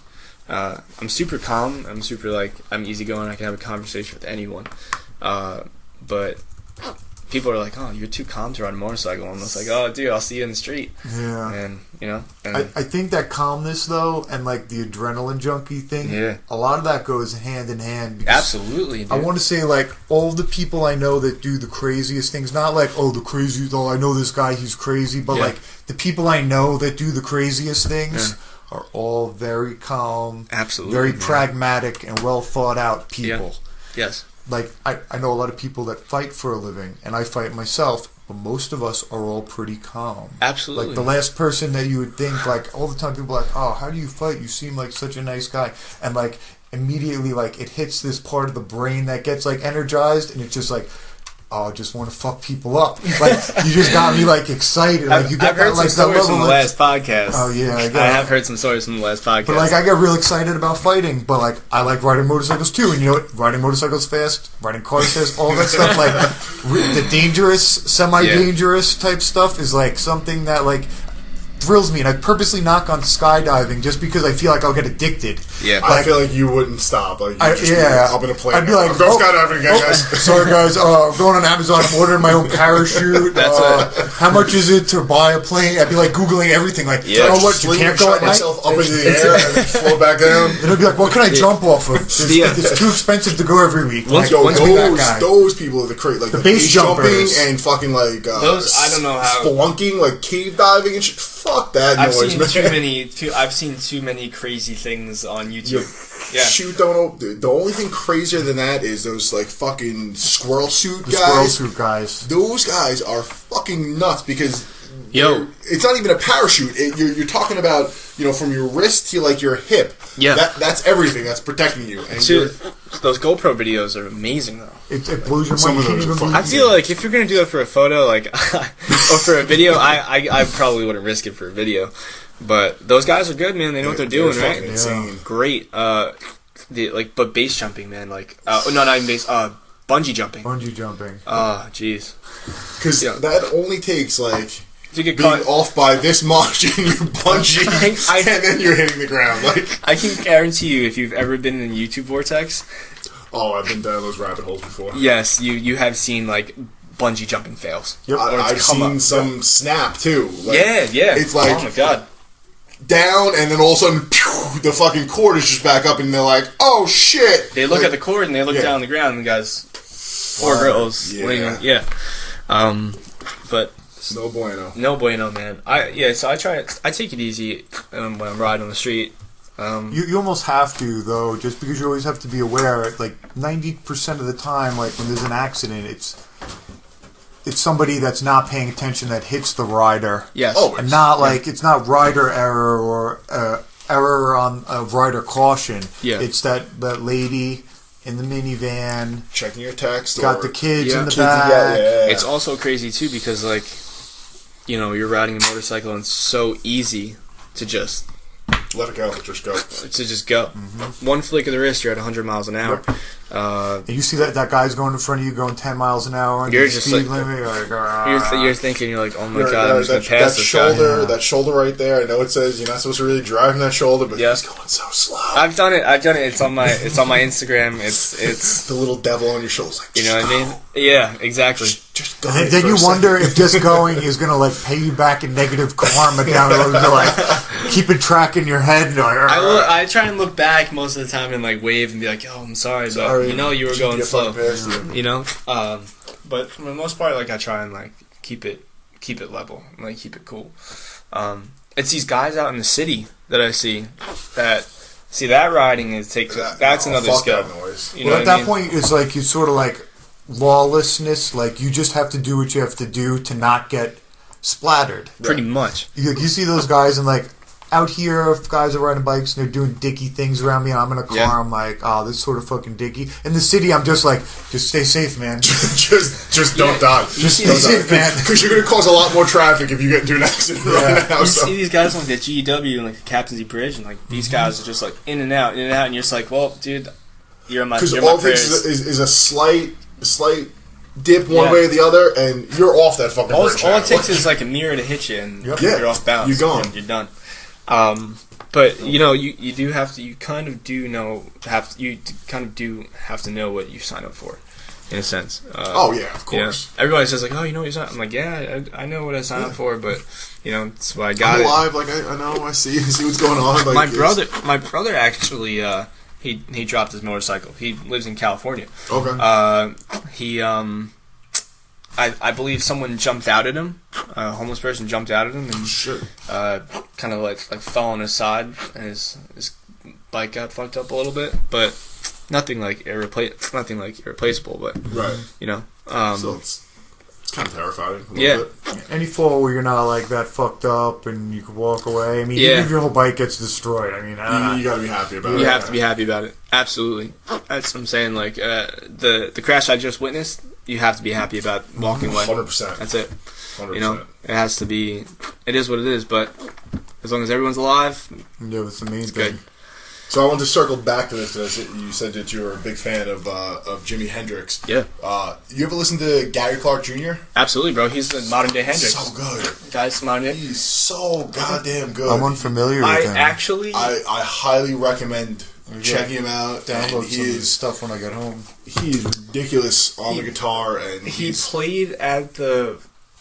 I'm super calm. I'm super I'm easygoing. I can have a conversation with anyone. But people are like, "Oh, you're too calm to ride a motorcycle." And I was like, "Oh, dude, I'll see you in the street." Yeah. And I think that calmness though, and like the adrenaline junkie thing, a lot of that goes hand in hand. Absolutely, dude. I want to say like all the people I know that do the craziest things, not like the craziest. Oh, I know this guy, he's crazy, but like the people I know that do the craziest things are all very calm, absolutely, very pragmatic and well thought out people. Yeah. Yes. Like, I know a lot of people that fight for a living, and I fight myself, but most of us are all pretty calm. Absolutely. Like, the last person that you would think, like, all the time people are like, oh, how do you fight? You seem like such a nice guy. And, like, immediately, like, it hits this part of the brain that gets, like, energized, and it's just like, oh, I just want to fuck people up. Like, you just got me, like, excited. Like, you get I've heard some stories from the last podcast. Oh, yeah. I have heard some stories from the last podcast. But, like, I get real excited about fighting. But, like, I like riding motorcycles, too. And you know what? Riding motorcycles fast, riding cars fast, all that stuff. Like, the dangerous, semi-dangerous type stuff is, like, something that, like, thrills me, and I purposely knock on skydiving just because I feel like I'll get addicted. Yeah, I feel like you wouldn't stop. Like you'd just be up in a plane. I'd be like, I'm going skydiving again, guys. Sorry, guys. I'm going on Amazon. I'm ordering my own parachute. How much is it to buy a plane? I'd be like Googling everything. Like, what? You can't go at night? Myself up into the air and then float back down. And I'd be like, what can I jump off of? It's too expensive to go every week. Those people are the crazy, like the base jumping and fucking like those. I don't know how spelunking, like cave diving and shit. Fuck that noise, man. I've seen too many crazy things on YouTube. Yeah. Shoot, the only thing crazier than that is those like fucking squirrel suit guys. Squirrel suit guys. Those guys are fucking nuts because it's not even a parachute. You're talking about from your wrist to like your hip. Yeah, that's everything that's protecting you. And those GoPro videos are amazing though. It blows your mind. I feel like if you're gonna do it for a photo, like or for a video, I probably wouldn't risk it for a video. But those guys are good, man. They know what they're doing, right? Insane. Great. But base jumping, man. Not even base. Bungee jumping. Bungee jumping. Oh, jeez. Because that only takes like. If you get being off by this much and you're bungee and then you're hitting the ground. Like I can guarantee you, if you've ever been in a YouTube vortex. Oh, I've been down those rabbit holes before. Yes, you have seen like bungee jumping fails. Yep. I've seen some snap too. Like, yeah. It's like, oh my god, down and then all of a sudden, the fucking cord is just back up and they're like, oh shit. They look at the cord and they look down on the ground and the guys, poor girls, but. No bueno. No bueno, man. So I take it easy when I'm riding on the street. You almost have to, though, just because you always have to be aware. Like 90% of the time, like when there's an accident, it's somebody that's not paying attention that hits the rider. Yes. And not like it's not rider error or error on rider caution. Yeah. It's that lady in the minivan checking your text. Got the kids in the back. It's also crazy too because like. You're riding a motorcycle and it's so easy to just let it go. Just go. Mm-hmm. One flick of the wrist, you're at 100 miles an hour. And you see that guy's going in front of you going 10 miles an hour and you're just speed limit. You're thinking, you're like, oh my god, I'm just going to pass this shoulder, guy. That shoulder right there, I know it says you're not supposed to really drive in that shoulder, but he's going so slow. I've done it. It's on my Instagram. It's the little devil on your shoulders. Like, you know what I mean? Yeah, exactly. Just go. And then you wonder if just going is going to like pay you back in negative karma down the road. You're like keeping track in your head. I try and look back most of the time and like wave and be like, "Oh, I'm sorry, but you were going slow." But for the most part, like I try and like keep it level, and, like keep it cool. It's these guys out in the city that I see that riding that's another skill. That noise. Well, at that point, it's like you sort of like lawlessness. Like you just have to do what you have to do to not get splattered. Pretty much. You see those guys and like. Out here, if guys are riding bikes and they're doing dicky things around me, and I'm in a car, I'm like, oh, this is sort of fucking dicky. In the city, I'm just like, just stay safe, man. just don't die. Just stay safe, man. Because you're going to cause a lot more traffic if you get into an accident right now. You see these guys on like the GEW and like the Captain's Bridge, and like these guys are just like in and out, and you're just like, well, dude, you're my prayers. Because all it takes is a slight dip one way or the other, and you're off that fucking bridge. All it takes is like a mirror to hit you, and you're off balance. You're gone. You're done. But you do have to. You kind of do have to know what you sign up for, in a sense. Of course. Everybody says like, oh, you know what you sign. I'm like, I know what I signed up for, but that's why I got it. I'm alive. Like I know. I see what's going on. Like, my brother actually he dropped his motorcycle. He lives in California. Okay. I believe someone jumped out at him. A homeless person jumped out at him and kind of like fell on his side, and his bike got fucked up a little bit, but nothing like irreplaceable. But so it's kind of terrifying. A little bit. Any fall where you're not like that fucked up and you can walk away. I mean, even if your whole bike gets destroyed, I mean, you got to be happy about it. You have to be happy about it. Absolutely. That's what I'm saying. Like the crash I just witnessed. You have to be happy about walking away. 100%. That's it. 100%. It has to be. It is what it is. But as long as everyone's alive, that's the main thing. Good. So I want to circle back to this because you said that you were a big fan of Jimi Hendrix. Yeah. You ever listen to Gary Clark Jr.? Absolutely, bro. He's the modern day Hendrix. So good. Guy's modern day. He's so goddamn good. I'm unfamiliar with him. I highly recommend checking him out. Download some of his stuff when I get home. He's ridiculous on the guitar, and he played at the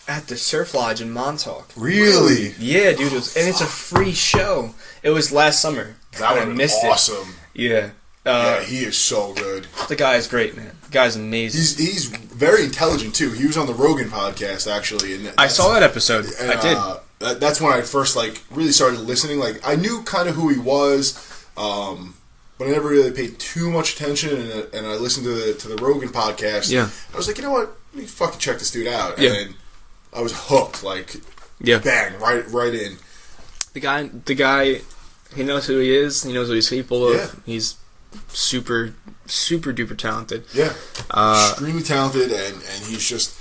Surf Lodge in Montauk. Really? Yeah, dude. And it's a free show. It was last summer. That would have been awesome. Yeah. Yeah, he is so good. The guy is great, man. The guy's amazing. He's very intelligent too. He was on the Rogan podcast actually, and I saw that episode. And, I did. That's when I first really started listening. Like I knew kind of who he was, but I never really paid too much attention. And I listened to the Rogan podcast. Yeah. I was like, you know what? Let me fucking check this dude out. Yeah. And I was hooked. Like, bang, right in. The guy. He knows who he is. He knows what he's capable of. Yeah. He's super duper talented. Yeah, extremely talented, and he's just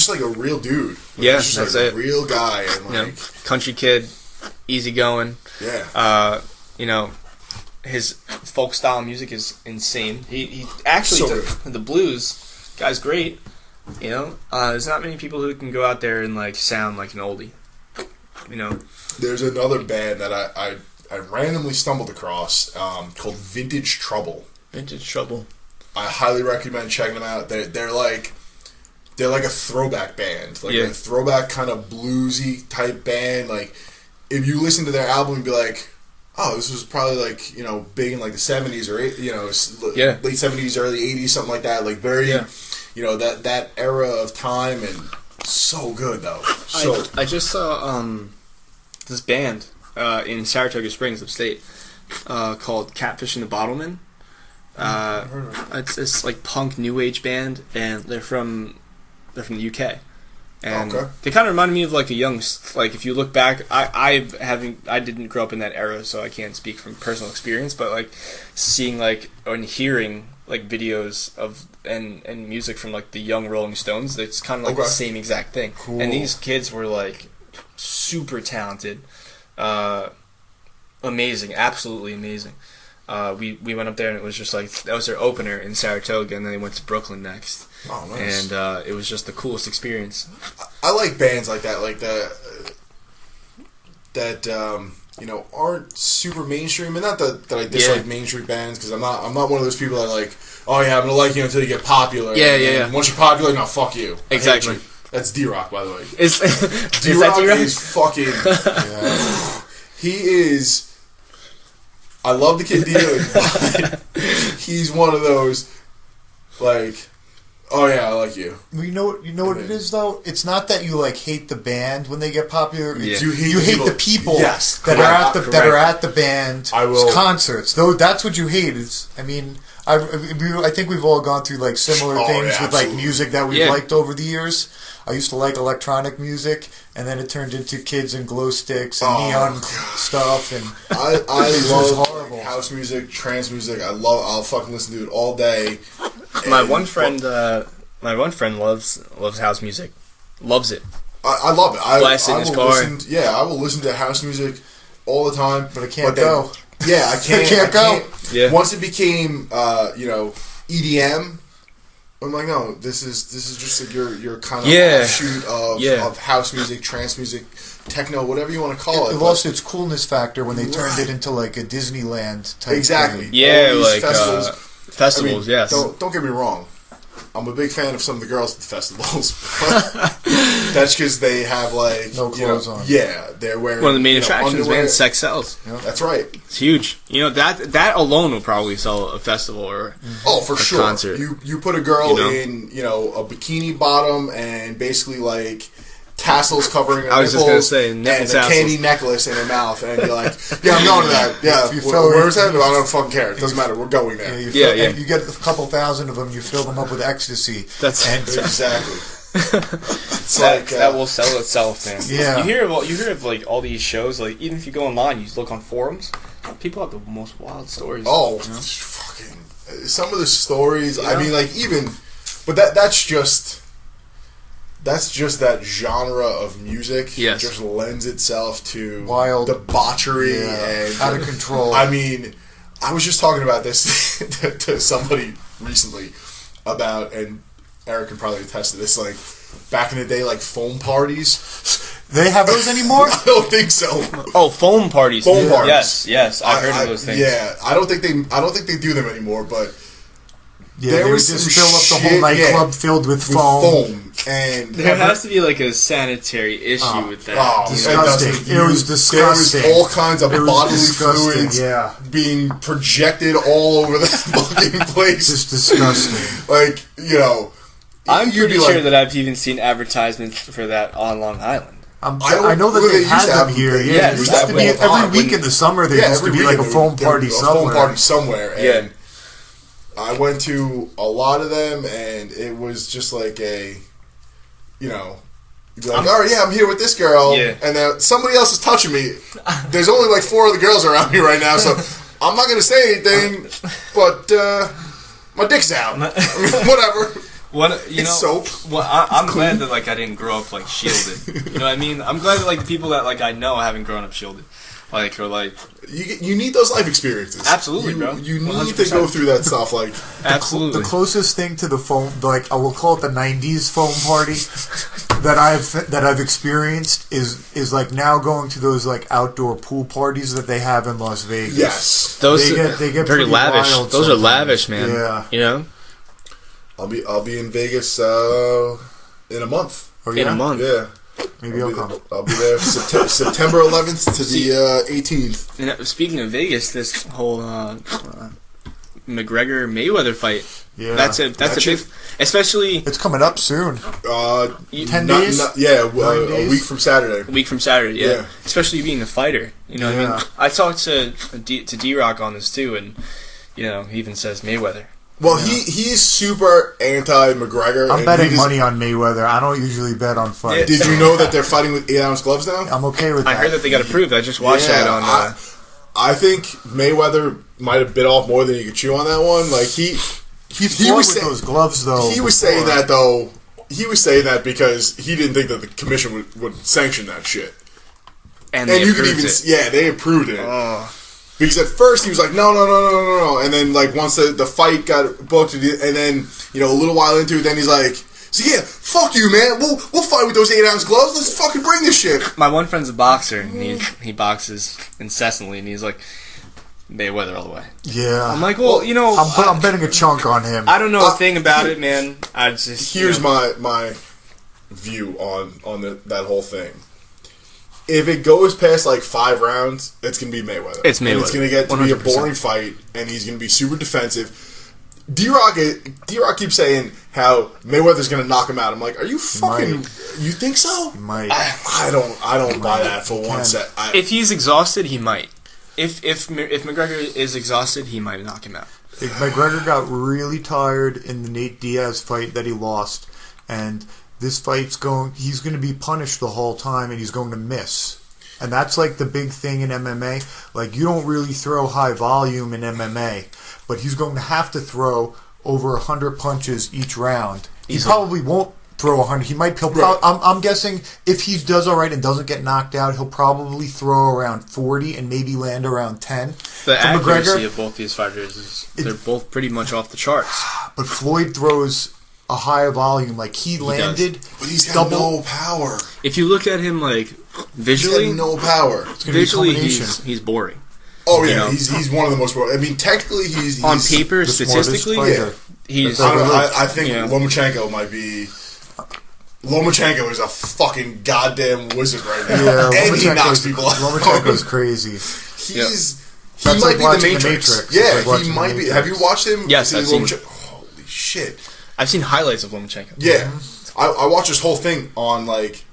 like a real dude. Like, yeah, he's just that's like it. A real guy, and country kid, easygoing. Yeah. His folk style music is insane. He actually the blues guy's great. There's not many people who can go out there and sound like an oldie. There's another band that I randomly stumbled across called Vintage Trouble. Vintage Trouble. I highly recommend checking them out. They're like a throwback band, a throwback kind of bluesy type band. Like if you listen to their album, you'd be like, oh, this was probably big in the 70s or late 70s, early 80s, something like that. Like very, that era of time, and so good though. So I just saw this band in Saratoga Springs, upstate, called Catfish and the Bottlemen. It's like punk new age band, and they're from the UK, and they kind of reminded me of a young, if you look back, I didn't grow up in that era, so I can't speak from personal experience, but seeing and hearing videos of and music from the young Rolling Stones, it's kind of the same exact thing. Cool. And these kids were super talented. Amazing, absolutely amazing. We went up there and it was just that was their opener in Saratoga, and then they went to Brooklyn next. Oh, nice. And it was just the coolest experience. I like bands like that, that aren't super mainstream, and not that I dislike mainstream bands, because I'm not one of those people that oh yeah, I'm gonna like you until you get popular. Yeah. Once you're popular, no, fuck you. Exactly. That's D-Rock, by the way. D-Rock is fucking... Yeah. He is... I love the kid dearly, but he's one of those, oh yeah, I like you. You know what it is, though? It's not that you hate the band when they get popular. Yeah. You hate the people yes, that are at the band concerts. Though that's what you hate. I think we've all gone through similar things with music that we've liked over the years. I used to like electronic music, and then it turned into kids and glow sticks and neon stuff. And I love house music, trance music. I'll fucking listen to it all day. My one friend loves house music. Loves it. I love it. Blast in his car. I will listen to house music all the time. But I can't go. Yeah, I can't. I can't go. Yeah. Once it became, EDM, I'm like, no, this is just your kind of offshoot of house music, trance music, techno, whatever you want to call it. It lost its coolness factor when they turned it into a Disneyland type exactly. thing. Yeah, festivals. Yes. Don't get me wrong. I'm a big fan of some of the girls at the festivals, but that's because they have no clothes on. Yeah, they're wearing one of the main attractions, man. Sex sells. Yeah. That's right. It's huge. That alone will probably sell a festival or for sure. Concert. You put a girl in a bikini bottom and basically tassels covering her I was just gonna say and tassels. a candy necklace in her mouth, and you're like, yeah, I'm going to that. Yeah, where's that? I don't fucking care. It doesn't matter. We're going there. You get a couple thousand of them. You fill them up with ecstasy. Exactly. It's that will sell itself, man. Yeah. You hear of all these shows. Even if you go online, you look on forums. People have the most wild stories. Oh, fucking some of the stories. I mean, but that's just that genre of music. Yes. Just lends itself to wild debauchery and out of control. I mean, I was just talking about this to somebody recently about, and Eric can probably attest to this, like, back in the day, like, foam parties. They have those anymore? I don't think so. Oh, foam parties. Foam parties. Yes, I've heard of those things. Yeah, I don't think they do them anymore, but yeah, they would just fill up the whole nightclub filled with foam. And there has to be like a sanitary issue with that. Oh, disgusting. It was disgusting. There was all kinds of bodily fluids being projected all over the fucking place. Just disgusting. Like, you know, I'm pretty sure that I've even seen advertisements for that on Long Island. I know that they had them here. Yeah, it used to be every week in the summer. There used to be like a foam party somewhere. And I went to a lot of them, and it was just like a, you know, you'd be like, all right, yeah, I'm here with this girl, and then somebody else is touching me. There's only like 4 other girls around me right now, so I'm not going to say anything, but my dick's out. I mean, whatever. It's soap. Well, I'm glad that like I didn't grow up like shielded. You know what I mean? I'm glad that like the people that like I know haven't grown up shielded. Like, or like, you need those life experiences. Absolutely, bro. You need 100%. To go through that stuff. Like, absolutely. The closest thing to the foam, like I will call it the '90s foam party that I've experienced is like now going to those like outdoor pool parties that they have in Las Vegas. Yes, those they get very lavish. Those are lavish, man. Yeah, you know. I'll be in Vegas in a month. In a month, yeah. Maybe I'll come. I'll be there September 11th to the 18th. And speaking of Vegas, this whole McGregor Mayweather fight. Yeah, that's a big, especially. It's coming up soon. 10 days. A week from Saturday. A week from Saturday. Yeah. Especially being a fighter. You know what I mean? I talked to D-Rock on this too, and you know he even says Mayweather. Well, he's super anti-McGregor. I'm betting money on Mayweather. I don't usually bet on fights. Did you know that they're fighting with 8-ounce gloves now? I'm okay with that. I heard that they got approved. I just watched that on... I think Mayweather might have bit off more than he could chew on that one. Like, he was with those gloves, though. He was saying that, though. He was saying that because he didn't think that the commission would sanction that shit. And they approved it. Yeah, they approved it. Oh. Because at first he was like, no, and then like once the fight got booked, and then you know a little while into it, then he's like, so yeah, fuck you, man. We'll fight with those 8-ounce gloves. Let's fucking bring this shit. My one friend's a boxer, and he boxes incessantly, and he's like, Mayweather all the way. Yeah, I'm like, well, you know, I'm betting a chunk on him. I don't know a thing about it, man. I just here's my view on that whole thing. If it goes past like 5 rounds, it's gonna be Mayweather. It's Mayweather. And it's gonna get to 100%. Be a boring fight, and he's gonna be super defensive. D-Rock keeps saying how Mayweather's gonna knock him out. I'm like, are you fucking? You think so? He might. I don't buy that for one set. If he's exhausted, he might. If McGregor is exhausted, he might knock him out. If McGregor got really tired in the Nate Diaz fight that he lost, and this fight's he's going to be punished the whole time, and he's going to miss. And that's like the big thing in MMA. Like, you don't really throw high volume in MMA, but he's going to have to throw over 100 punches each round. He probably won't throw 100. I'm guessing if he does all right and doesn't get knocked out, he'll probably throw around 40 and maybe land around 10. The accuracy of both these fighters they're both pretty much off the charts. But Floyd throws a higher volume. Like, he landed, but he's got no power. If you look at him like visually, he's got no power. Visually, he's boring. Oh yeah, he's one of the most boring. I mean, technically, he's on paper, statistically, he's. I think Lomachenko might be. Lomachenko is a fucking goddamn wizard right now, and he knocks people out. Lomachenko's crazy. He might be the Matrix. Yeah, like he might be. Have you watched him? Yes, I've seen. Holy shit! I've seen highlights of Lomachenko. Yeah, I watched this whole thing on like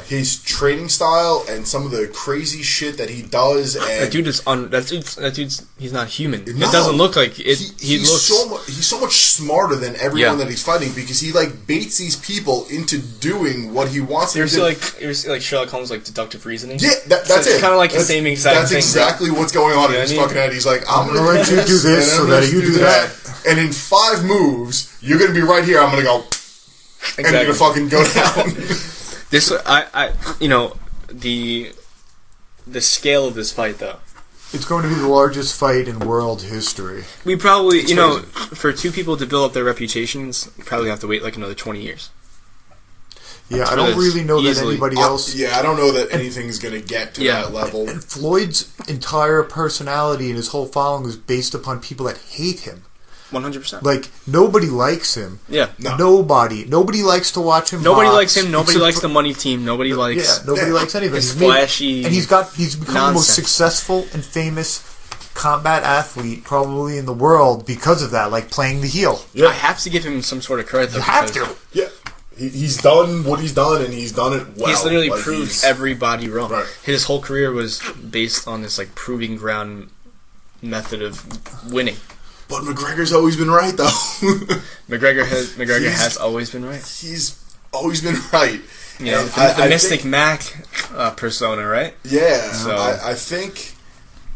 his training style and some of the crazy shit that he does. And that dude's he's not human. No, it doesn't look like it. He's so much smarter than everyone that he's fighting because he like baits these people into doing what he wants them to do. You ever see like Sherlock Holmes like deductive reasoning? Yeah, that's it. Kind of like the same exact thing. That's exactly what's going on in his fucking head. He's like, I'm gonna let you do this so that you do that. And in 5 moves, you're gonna be right here. I'm gonna go, and you're gonna fucking go down. This, the scale of this fight, though, It's going to be the largest fight in world history. We probably, for two people to build up their reputations, we probably have to wait like another 20 years. Yeah, I don't really know that anybody else... I don't know that anything's going to get to that level. And Floyd's entire personality and his whole following is based upon people that hate him. 100%. Like, nobody likes him. Yeah. No. Nobody. Nobody likes to watch him Nobody box, likes him. Nobody likes the money team. Nobody likes... Yeah, nobody likes anybody. He's flashy and he's become the most nonsense. successful and famous combat athlete probably in the world because of that, like playing the heel. Yeah. I have to give him some sort of credit, though. You have to. Yeah. He's done what he's done, and he's done it well. He's literally proved everybody wrong. Right. His whole career was based on this like proving ground method of winning. But McGregor's always been right, though. McGregor has always been right. He's always been right. You know, the Mystic Mac persona, right? Yeah. So I think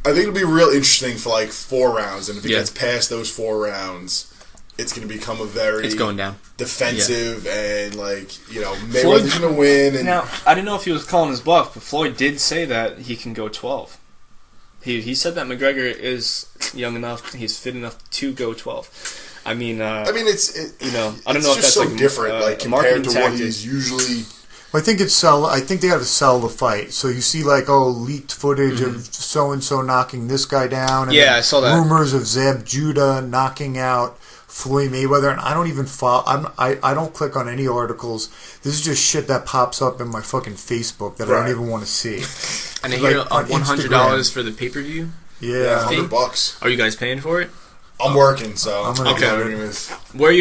it'll be real interesting for like 4 rounds, and if it gets past those 4 rounds, it's going to become a very going down defensive and Mayweather's going to win. And now I didn't know if he was calling his bluff, but Floyd did say that he can go 12. He said that McGregor is young enough, he's fit enough to go 12. I mean, I don't know if that's so like different, like compared to what tactic. he's usually. I think I think they have to sell the fight. So you see, like, leaked footage of so and so knocking this guy down. And I saw that. Rumors of Zeb Judah knocking out Floyd Mayweather, and I don't even follow. I don't click on any articles. This is just shit that pops up in my fucking Facebook that I don't even want to see. And I hear $100 for the pay-per-view. Yeah, $100. Are you guys paying for it? I'm working, so I'm gonna go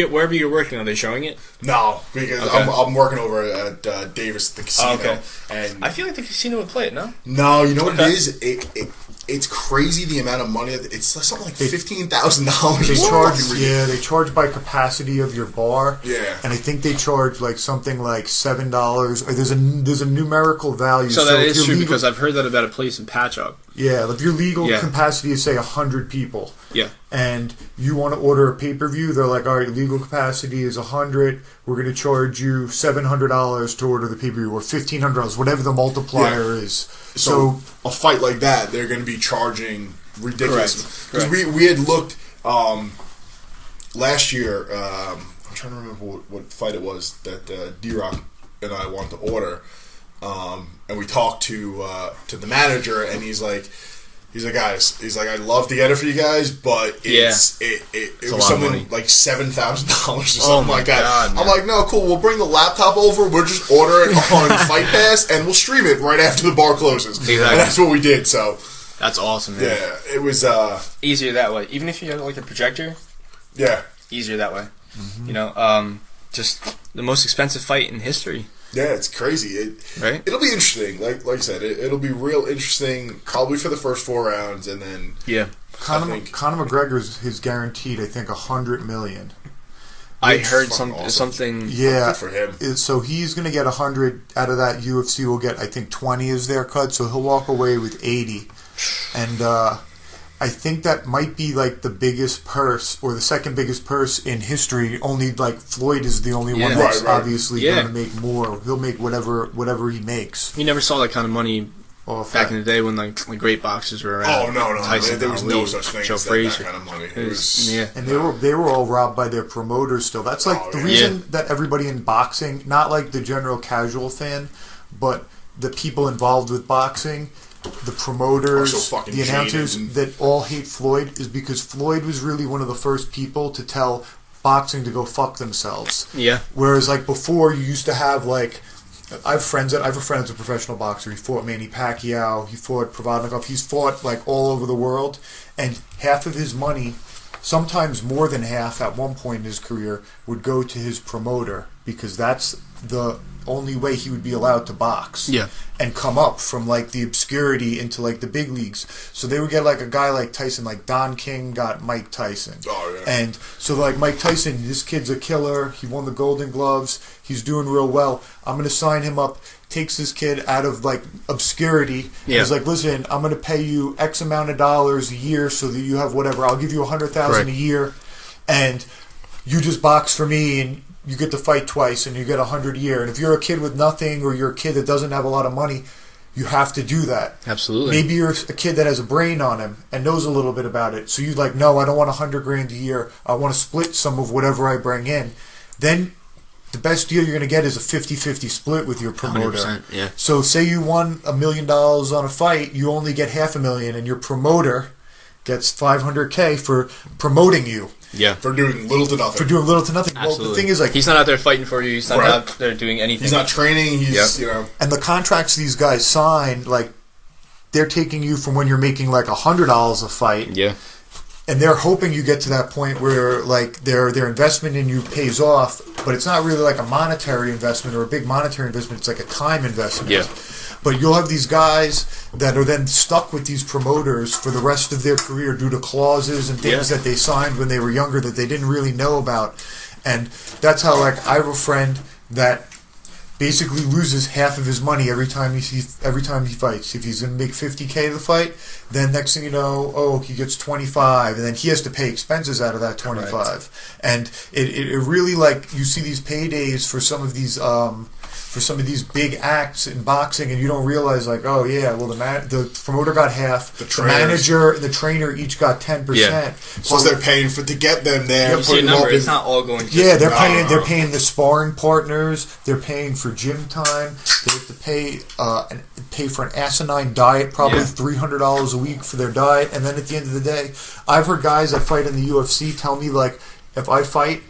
wherever you're working, are they showing it? No, because I'm working over at Davis, the casino. Okay. And I feel like the casino would play it, no? No, you know what it is? It's crazy the amount of money. It's something like $15,000. They charge. Yeah, they charge by capacity of your bar. Yeah, and I think they charge like something like $7. Or there's a numerical value. So that is true because I've heard that about a place in Patchogue. Yeah, if your legal capacity is say 100 people. Yeah. And you want to order a pay-per-view, they're like, all right, legal capacity is 100. We're going to charge you $700 to order the pay-per-view, or $1,500, whatever the multiplier is. So a fight like that, they're going to be charging ridiculous. Because we had looked last year. I'm trying to remember what fight it was that D-Rock and I wanted to order, and we talked to the manager, and he's like, guys, I'd love to get it for you guys, but it was something like $7,000 or something like that. God, I'm like, no, cool. We'll bring the laptop over. We'll just order it on Fight Pass, and we'll stream it right after the bar closes. Exactly. And that's what we did. So that's awesome, man. Yeah, it was easier that way. Even if you have like a projector, easier that way. Mm-hmm. Just the most expensive fight in history. Yeah, it's crazy. It'll be interesting. Like I said, it'll be real interesting. Probably for the first 4 rounds, and then Conor McGregor's his guaranteed. I think $100 million. I heard something. Yeah, good for him. So he's going to get 100 out of that. UFC will get, I think, 20 is their cut. So he'll walk away with 80, and I think that might be like the biggest purse or the second biggest purse in history. Only like Floyd is the only one that's obviously going to make more. He'll make whatever he makes. You never saw that kind of money back in the day when like great boxers were around. Oh no, Tyson, there was no such thing Joe as Frazier. that kind of money. And they were all robbed by their promoters. Still, that's like the reason that everybody in boxing, not like the general casual fan, but the people involved with boxing, the promoters, the announcers that all hate Floyd, is because Floyd was really one of the first people to tell boxing to go fuck themselves. Yeah. Whereas like before, you used to have like, I have a friend that's a professional boxer. He fought Manny Pacquiao. He fought Provodnikov. He's fought like all over the world, and half of his money, sometimes more than half at one point in his career, would go to his promoter because that's the only way he would be allowed to box and come up from like the obscurity into like the big leagues. So they would get like a guy like Tyson, like Don King got Mike Tyson. And so like Mike Tyson, this kid's a killer. He won the Golden Gloves. He's doing real well. I'm going to sign him up. Takes this kid out of like obscurity. He's like, listen, I'm going to pay you X amount of dollars a year so that you have whatever. I'll give you $100,000 a year, and you just box for me, and you get to fight twice, and you get $100 a year. And if you're a kid with nothing, or you're a kid that doesn't have a lot of money, you have to do that. Absolutely. Maybe you're a kid that has a brain on him and knows a little bit about it. So you're like, no, I don't want $100,000 a year. I want to split some of whatever I bring in. Then the best deal you're going to get is a 50-50 split with your promoter. 100%, yeah. So say you won $1 million on a fight, you only get $500,000, and your promoter gets $500K for promoting you. Yeah. For doing little to nothing. Absolutely. Well, the thing is, like, he's not out there fighting for you. He's not Right. out there doing anything. He's not training. He's you know. and the contracts these guys sign, like, they're taking you from when you're making like $100 a fight, Yeah. and they're hoping you get to that point where like their investment in you pays off, but it's not really like a monetary investment or a big monetary investment. It's like a time investment. Yeah. But you'll have these guys that are then stuck with these promoters for the rest of their career due to clauses and things that they signed when they were younger that they didn't really know about. And that's how, like, I have a friend that basically loses half of his money every time he fights. If he's going to make $50K to the fight, then next thing you know, he gets 25, and then he has to pay expenses out of that 25. Correct. And it really, like, you see these paydays for some of these big acts in boxing, and you don't realize, like, oh yeah, well the promoter got half, the manager and the trainer each got 10%. Yeah. Plus they're paying to get them there. You see a number. It's not all going. Yeah, they're paying the sparring partners. They're paying for gym time. They have to pay for an asinine diet, probably $300 a week for their diet. And then at the end of the day, I've heard guys that fight in the UFC tell me, like, if I fight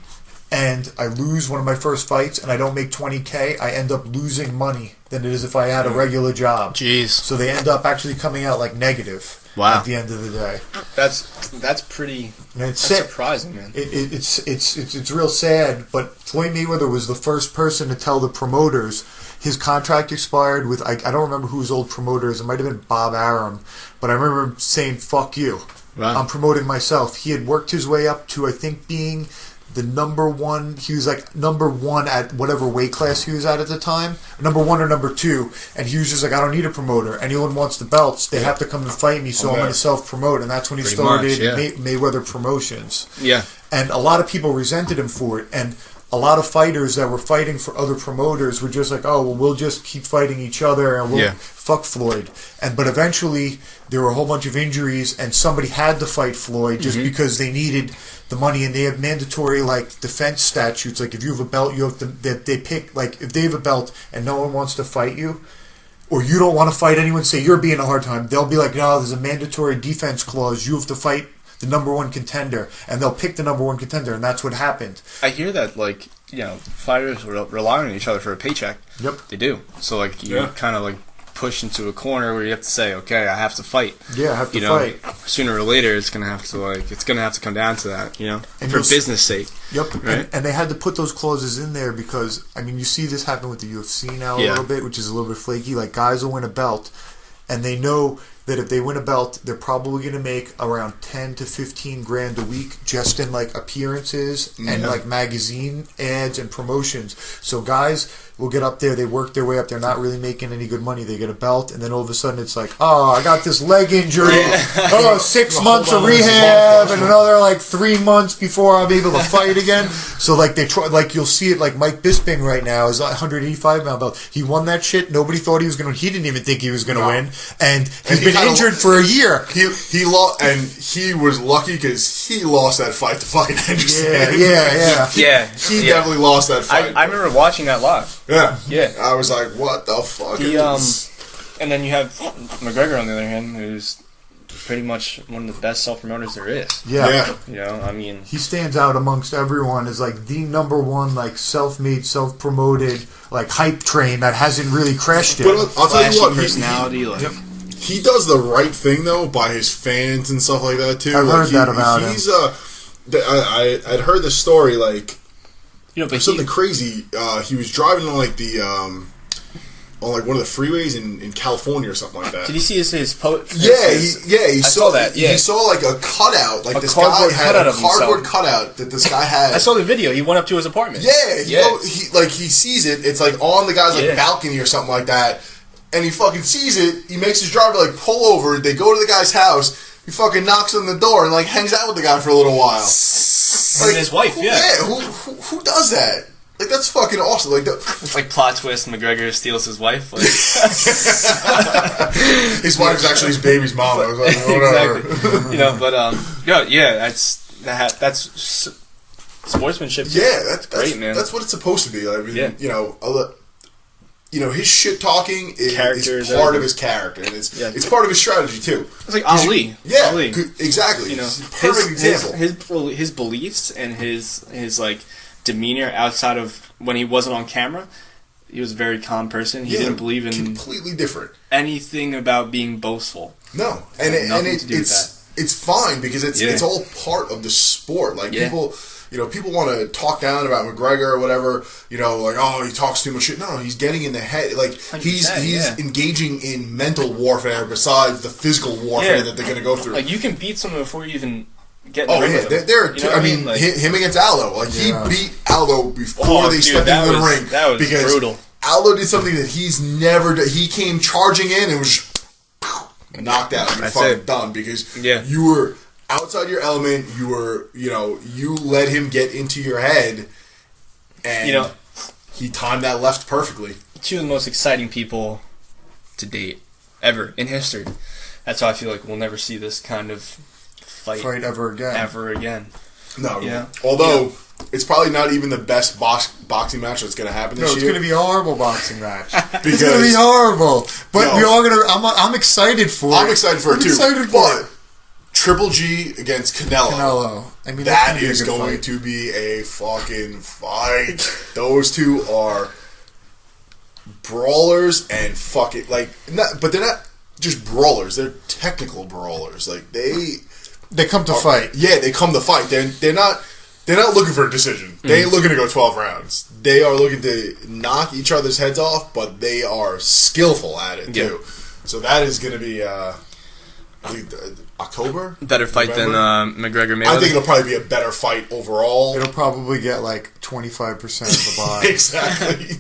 and I lose one of my first fights and I don't make $20K, I end up losing money than it is if I had a regular job. Jeez. So they end up actually coming out like negative. Wow. At the end of the day. That's pretty. That's surprising, man. It's real sad. But Floyd Mayweather was the first person to tell the promoters his contract expired with, I don't remember who his old promoter is. It might have been Bob Arum, but I remember him saying, "Fuck you, I'm promoting myself." He had worked his way up to, I think, being the number one. He was like number one at whatever weight class he was at the time, number one or number two, and he was just like, "I don't need a promoter. Anyone wants the belts, they have to come and fight me, so I'm going to self-promote." And that's when he started Mayweather Promotions. Yeah. And a lot of people resented him for it, and a lot of fighters that were fighting for other promoters were just like, "Oh, well, we'll just keep fighting each other and we'll fuck Floyd." But eventually there were a whole bunch of injuries, and somebody had to fight Floyd just because they needed the money, and they have mandatory, like, defense statutes. Like, if you have a belt, you have to. They pick, like, if they have a belt and no one wants to fight you, or you don't want to fight anyone, say you're being a hard time, they'll be like, "No, there's a mandatory defense clause. You have to fight the number one contender," and they'll pick the number one contender, and that's what happened. I hear that, like, fighters rely on each other for a paycheck. Yep. They do. So, like, you kind of, like, push into a corner where you have to say, "Okay, I have to fight." Yeah, I have to fight. Sooner or later, it's gonna have to come down to that, and for business sake. Yep. Right? And they had to put those clauses in there because, I mean, you see this happen with the UFC now a little bit, which is a little bit flaky. Like, guys will win a belt, and they know that if they win a belt, they're probably going to make around 10 to 15 grand a week just in, like, appearances and, like, magazine ads and promotions. So guys will get up there, they work their way up, they're not really making any good money, they get a belt, and then all of a sudden it's like, "Oh, I got this leg injury, 6 months of rehab, and another, like, 3 months before I'm able to fight again." So, like, they try, like, you'll see it, like, Mike Bisping right now is a 185-pound belt. He won that shit, nobody thought he was going to, he didn't even think he was going to win, and he's been injured for a year. He lost, and he was lucky because he lost that fight to Fight Anderson. Yeah. He definitely lost that fight. I remember watching that live. Yeah. I was like, "What the fuck?" And then you have McGregor on the other hand, who's pretty much one of the best self-promoters there is. Yeah. I mean, he stands out amongst everyone as, like, the number one, like, self-made, self-promoted, like, hype train that hasn't really crashed yet. But I'll tell you what, personality, he does the right thing though by his fans and stuff like that too. I've heard that about him. I'd heard the story, like, but something crazy. He was driving on, like, on, like, one of the freeways in California or something like that. Did you see his post? He saw that. Yeah, he saw, like, a cutout, like, this guy had a cardboard cutout that this guy had. I saw the video. He went up to his apartment. He sees it. It's, like, on the guy's, like, balcony or something like that, and he fucking sees it. He makes his driver, like, pull over. They go to the guy's house. He fucking knocks on the door and, like, hangs out with the guy for a little while. Like, and his wife, who does that? Like, that's fucking awesome. Like, it's like plot twist. McGregor steals his wife. Like. His wife's actually his baby's mom. I was like, whatever. Exactly. You know, but that's sportsmanship. Yeah, that's great, man. That's what it's supposed to be. I mean, his shit talking is part of his character, and it's part of his strategy too. It's like Ali. Ali. Exactly. You know, perfect example. His beliefs and his like demeanor outside of when he wasn't on camera. He was a very calm person. He didn't believe in completely different anything about being boastful. No, it's fine because it's all part of the sport. Like people want to talk down about McGregor or whatever. You know, like, oh, he talks too much shit. No, he's getting in the head. Like he's engaging in mental warfare besides the physical warfare that they're going to go through. Like you can beat someone before you even. Him against Aldo. Like he beat Aldo before they stepped into the ring. That was brutal. Aldo did something that he's never done. He came charging in and was knocked out. You're fucking done because you were outside your element. You were, you let him get into your head, and he timed that left perfectly. Two of the most exciting people to date ever in history. That's why I feel like we'll never see this kind of fight ever again. No. Yeah. Although it's probably not even the best boxing match that's going to happen this year. It's going to be a horrible boxing match. It's going to be horrible. But we are going to. I'm excited for it. I'm excited for it too. But Triple G against Canelo. I mean, that is going to be a fucking fight. Those two are brawlers and fucking but they're not just brawlers. They're technical brawlers. Like They come to fight. Yeah, they come to fight. They're not looking for a decision. They ain't looking to go 12 rounds. They are looking to knock each other's heads off, but they are skillful at it too. So that is going to be October. Better fight November? than McGregor Mayweather. I think it'll probably be a better fight overall. It'll probably get like 25% of the buy. Exactly.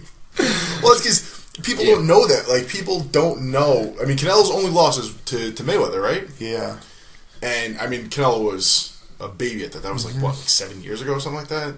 Well, it's because people don't know that. Like people don't know. I mean, Canelo's only loss is to Mayweather, right? Yeah. And, I mean, Canelo was a baby at that. That was, like 7 years ago or something like that?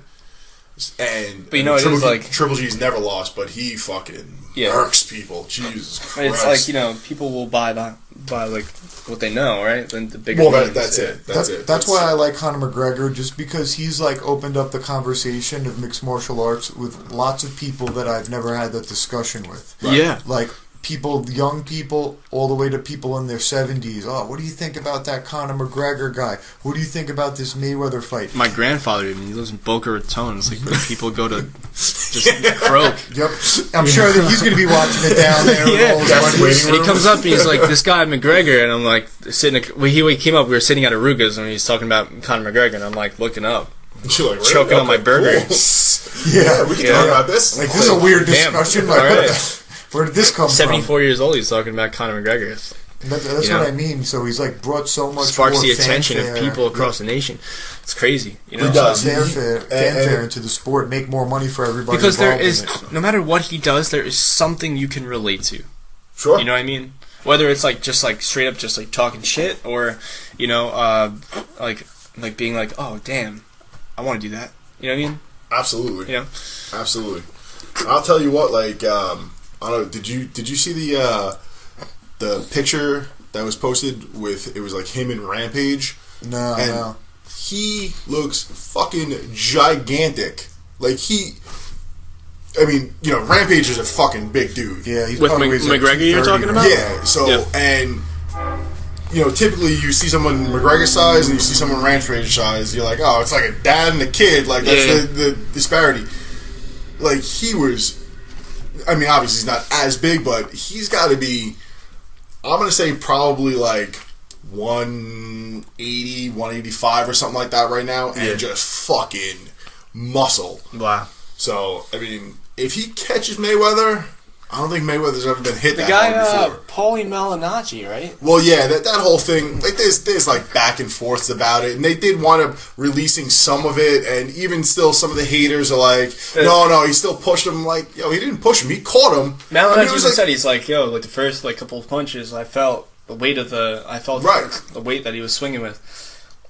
And Triple G's never lost, but he fucking murks people. Jesus Christ. It's like, people will buy what they know, right? Then the bigger that's it. That's why I like Conor McGregor, just because he's, opened up the conversation of mixed martial arts with lots of people that I've never had that discussion with. Right? Yeah. Like, young people, all the way to people in their 70s. Oh, what do you think about that Conor McGregor guy? What do you think about this Mayweather fight? My grandfather, he lives in Boca Raton. It's like people go to just croak. Yep. I'm sure that he's going to be watching it down there. And he comes up and he's like, this guy McGregor, and I'm like, he came up, we were sitting at Aruga's, and he's talking about Conor McGregor, and I'm like, looking up. Like, choking on my burger. Cool. Yeah, we can talk about this. Like, this is a weird discussion. All right. Where did this come 74 years old, he's talking about Conor McGregor. That's what I mean. So he's brought so much sparks more the attention of people across the nation. It's crazy. He does. Fanfare into the sport, make more money for everybody. Because there is, no matter what he does, there is something you can relate to. Sure. You know what I mean? Whether it's just straight up just talking shit, or like being like, oh damn, I want to do that. You know what I mean? Absolutely. Absolutely. I'll tell you what, I don't know. Did you see the picture that was posted with, it was like him and Rampage? No. He looks fucking gigantic. Rampage is a fucking big dude. Yeah, he's with McGregor you're talking about? Yeah. And typically you see someone McGregor size and you see someone Rampage size, you're like, oh, it's like a dad and a kid. Like that's the disparity. Like he was. I mean, obviously he's not as big, but he's got to be, I'm going to say probably 180, 185 or something like that right now, and just fucking muscle. Wow. So, I mean, if he catches Mayweather, I don't think Mayweather's ever been hit that hard before. Paulie Malignaggi, right? Well, yeah, that whole thing, there's back and forths about it, and they did wind up releasing some of it, and even still some of the haters are like, no, he still pushed him. Like, he didn't push him, he caught him. Malignaggi said, he's like, the first couple of punches, I felt the weight of the weight that he was swinging with.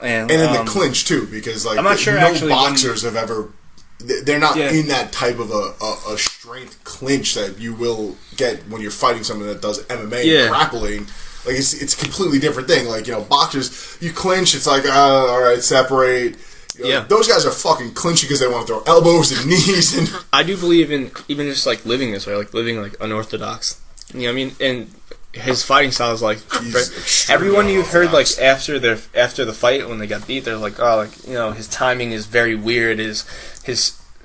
And in the clinch, too, because I'm not sure no boxers have ever they're not in that type of a strength clinch that you will get when you're fighting someone that does MMA and grappling. Like, it's a completely different thing. Like, boxers, you clinch, it's like, all right, separate. Those guys are fucking clinching because they want to throw elbows and knees. And I do believe in even just, like, living this way, like, living, like, unorthodox. You know what I mean? And his fighting style is, like, everyone you've heard, like, after the fight, when they got beat, they're like, oh, like, his timing is very weird. His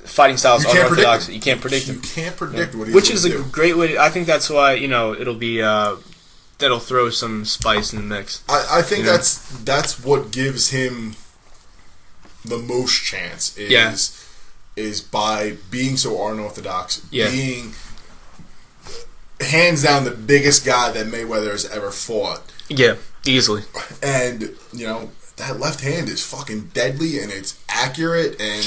fighting style is unorthodox. You can't predict him. You can't predict what he's Which is do. A great way I think that's why, it'll be... that'll throw some spice in the mix. I think that's what gives him the most chance is by being so unorthodox, being hands down the biggest guy that Mayweather has ever fought. Yeah, easily. And that left hand is fucking deadly and it's accurate, and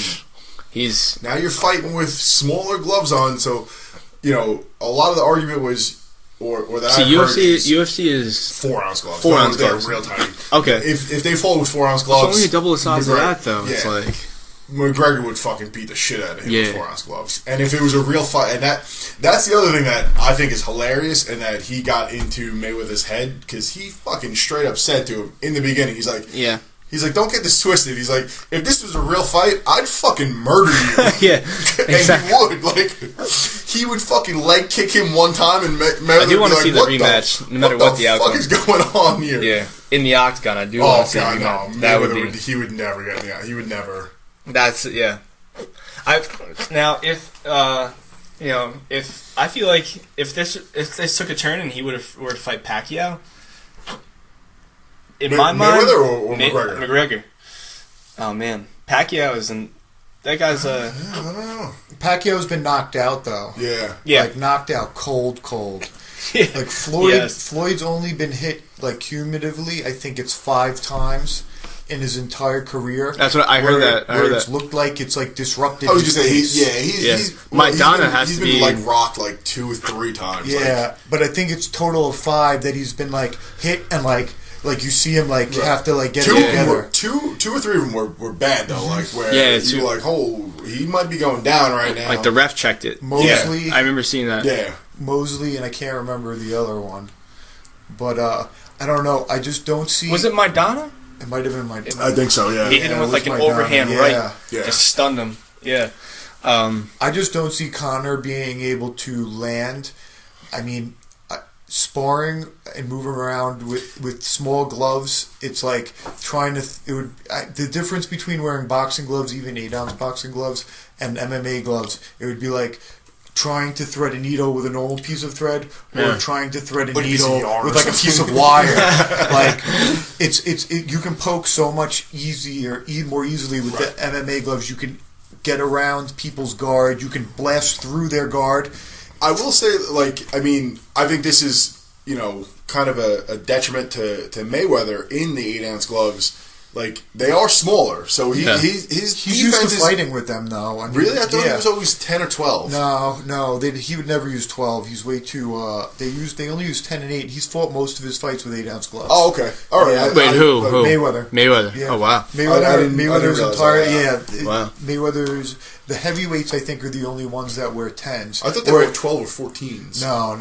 now you're fighting with smaller gloves on, so a lot of the argument was. Or that UFC is 4-ounce gloves. 4-ounce gloves. They're real tiny. Okay. If they fought with 4-ounce gloves, it's only double the size of that, though. It's like McGregor would fucking beat the shit out of him with 4-ounce gloves. And if it was a real fight, and that's the other thing that I think is hilarious, and that he got into Mayweather's head, because he fucking straight up said to him in the beginning, he's like, don't get this twisted. He's like, if this was a real fight, I'd fucking murder you. Exactly. And he would. He would fucking leg kick him one time, and Mayweather I do want to see the rematch, no matter what the outcome. What the fuck is going on here? Yeah, in the octagon, I do want to see the rematch. That would be. He would never get in the. He would never. That's Now, if if I feel like if this took a turn and he were to fight Pacquiao, in my mind, Mayweather or McGregor? McGregor. Oh man, Pacquiao isn't. That guy's I don't know. Pacquiao's been knocked out though. Yeah. Like knocked out cold. Yeah. Like Floyd's only been hit like cumulatively. I think it's 5 times in his entire career. That's what I heard. It's looked like it's like disrupted. I was just saying, he's Maidana has to be like rocked like 2 or 3 times. Yeah, but I think it's total of 5 that he's been like hit and like you see him like have to like get it together. Two or 3 of them were bad though. Like where you're like, he might be going down right now. Like the ref checked it. Mosley, I remember seeing that. Yeah, Mosley, and I can't remember the other one, but I don't know. I just don't see. Was it Maidana? It might have been Maidana. I think so. Yeah, he hit him with like an overhand right. Just stunned him. Yeah. I just don't see Conor being able to land. I mean, sparring and moving around with small gloves, it's like trying to. The difference between wearing boxing gloves, even 8-ounce boxing gloves, and MMA gloves, it would be like trying to thread a needle with a normal piece of thread, or trying to thread a needle with like a piece of wire. Like you can poke so much more easily with the MMA gloves. You can get around people's guard. You can blast through their guard. I will say, I think this is, kind of a detriment to Mayweather in the 8-ounce gloves. Like, they are smaller, so he's used to fighting with them, though. I mean, really? I thought he was always 10 or 12. No, he would never use 12. He's way too. They only use 10 and 8. He's fought most of his fights with 8-ounce gloves. Oh, okay, all right. Yeah. Wait, who? Mayweather. Yeah. Oh, wow. Mayweather's entire. Wow. Mayweather's the heavyweights. I think are the only ones that wear 10s. I thought they were 12 or 14s. No.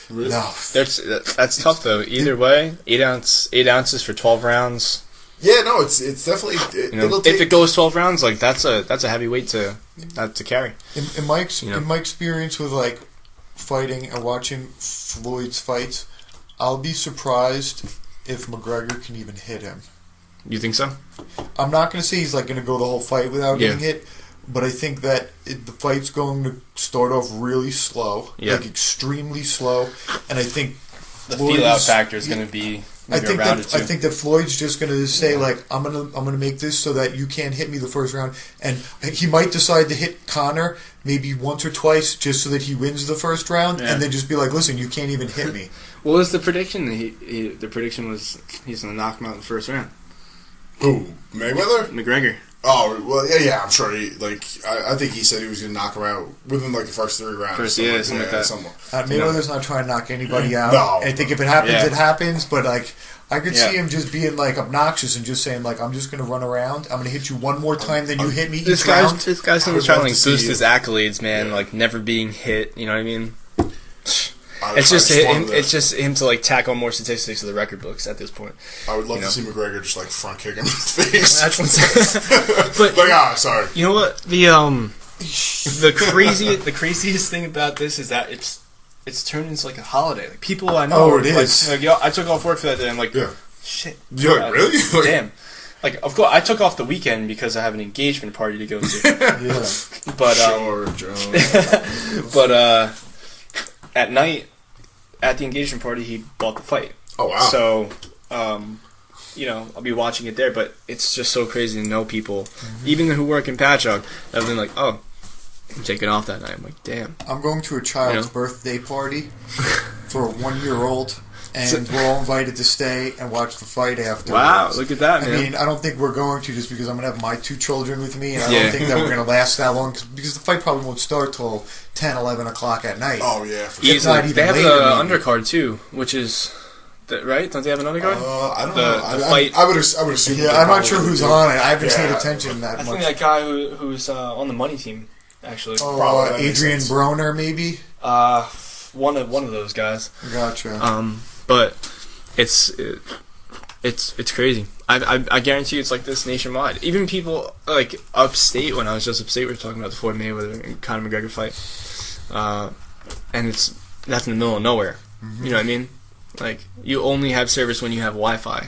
Really? No. That's tough though. Either way, 8 ounces for 12 rounds. Yeah, no, it's definitely. If it goes 12 rounds, like that's a heavy weight to carry. In my experience with like fighting and watching Floyd's fights, I'll be surprised if McGregor can even hit him. You think so? I'm not going to say he's like going to go the whole fight without getting hit, but I think that the fight's going to start off really slow, like extremely slow, and I think the feel-out factor is going to be. I think that Floyd's just going to say like I'm gonna make this so that you can't hit me the first round, and he might decide to hit Conor maybe once or twice just so that he wins the first round, and then just be like, listen, you can't even hit me. What was the prediction? The prediction was he's going to knock him out in the first round. Who? Mayweather? McGregor. Oh, well, yeah, I'm sure I think he said he was going to knock him out within, like, the first 3 rounds. Something like that. Mayweather's not trying to knock anybody out. No. I think if it happens, it happens, but, like, I could see him just being, like, obnoxious and just saying, like, I'm just going to run around. I'm going to hit you one more time than you hit me each round. This guy's trying to, like, boost his accolades, man, like, never being hit, you know what I mean? It's just him to like tack on more statistics to the record books at this point. I would love to see McGregor just like front kick him in the face. That's what but like sorry. You know what the craziest thing about this is that it's turned into like a holiday. Like people I know. Oh, it is. Like, yo, I took off work for that day. I'm like, shit. You're like, really? Damn. Like, of course, I took off the weekend because I have an engagement party to go to. Yeah. But sure, Joe. But at night, at the engagement party, he bought the fight. Oh, wow. So, I'll be watching it there, but it's just so crazy to know people, even who work in Patchogue, that have been like, oh, I'm taking off that night. I'm like, damn. I'm going to a child's birthday party for a 1-year-old, and we're all invited to stay and watch the fight afterwards. Wow, look at that, man. I mean, I don't think we're going to just because I'm going to have my 2 children with me, and I don't think that we're going to last that long because the fight probably won't start till 10, 11 o'clock at night. Oh, yeah. For sure. Easily. They have an undercard, too, which is... right? Don't they have an undercard? I don't know. The fight. I would assume. Yeah, I'm not sure who's on it. I haven't paid attention that much. I think that guy who's on the money team, actually. Oh, Adrian Broner, maybe? One of those guys. Gotcha. But it's crazy. I guarantee you it's like this nationwide. Even people like upstate. When I was just upstate, we were talking about the Floyd Mayweather and Conor McGregor fight, and that's in the middle of nowhere. Mm-hmm. You know what I mean? Like you only have service when you have Wi-Fi.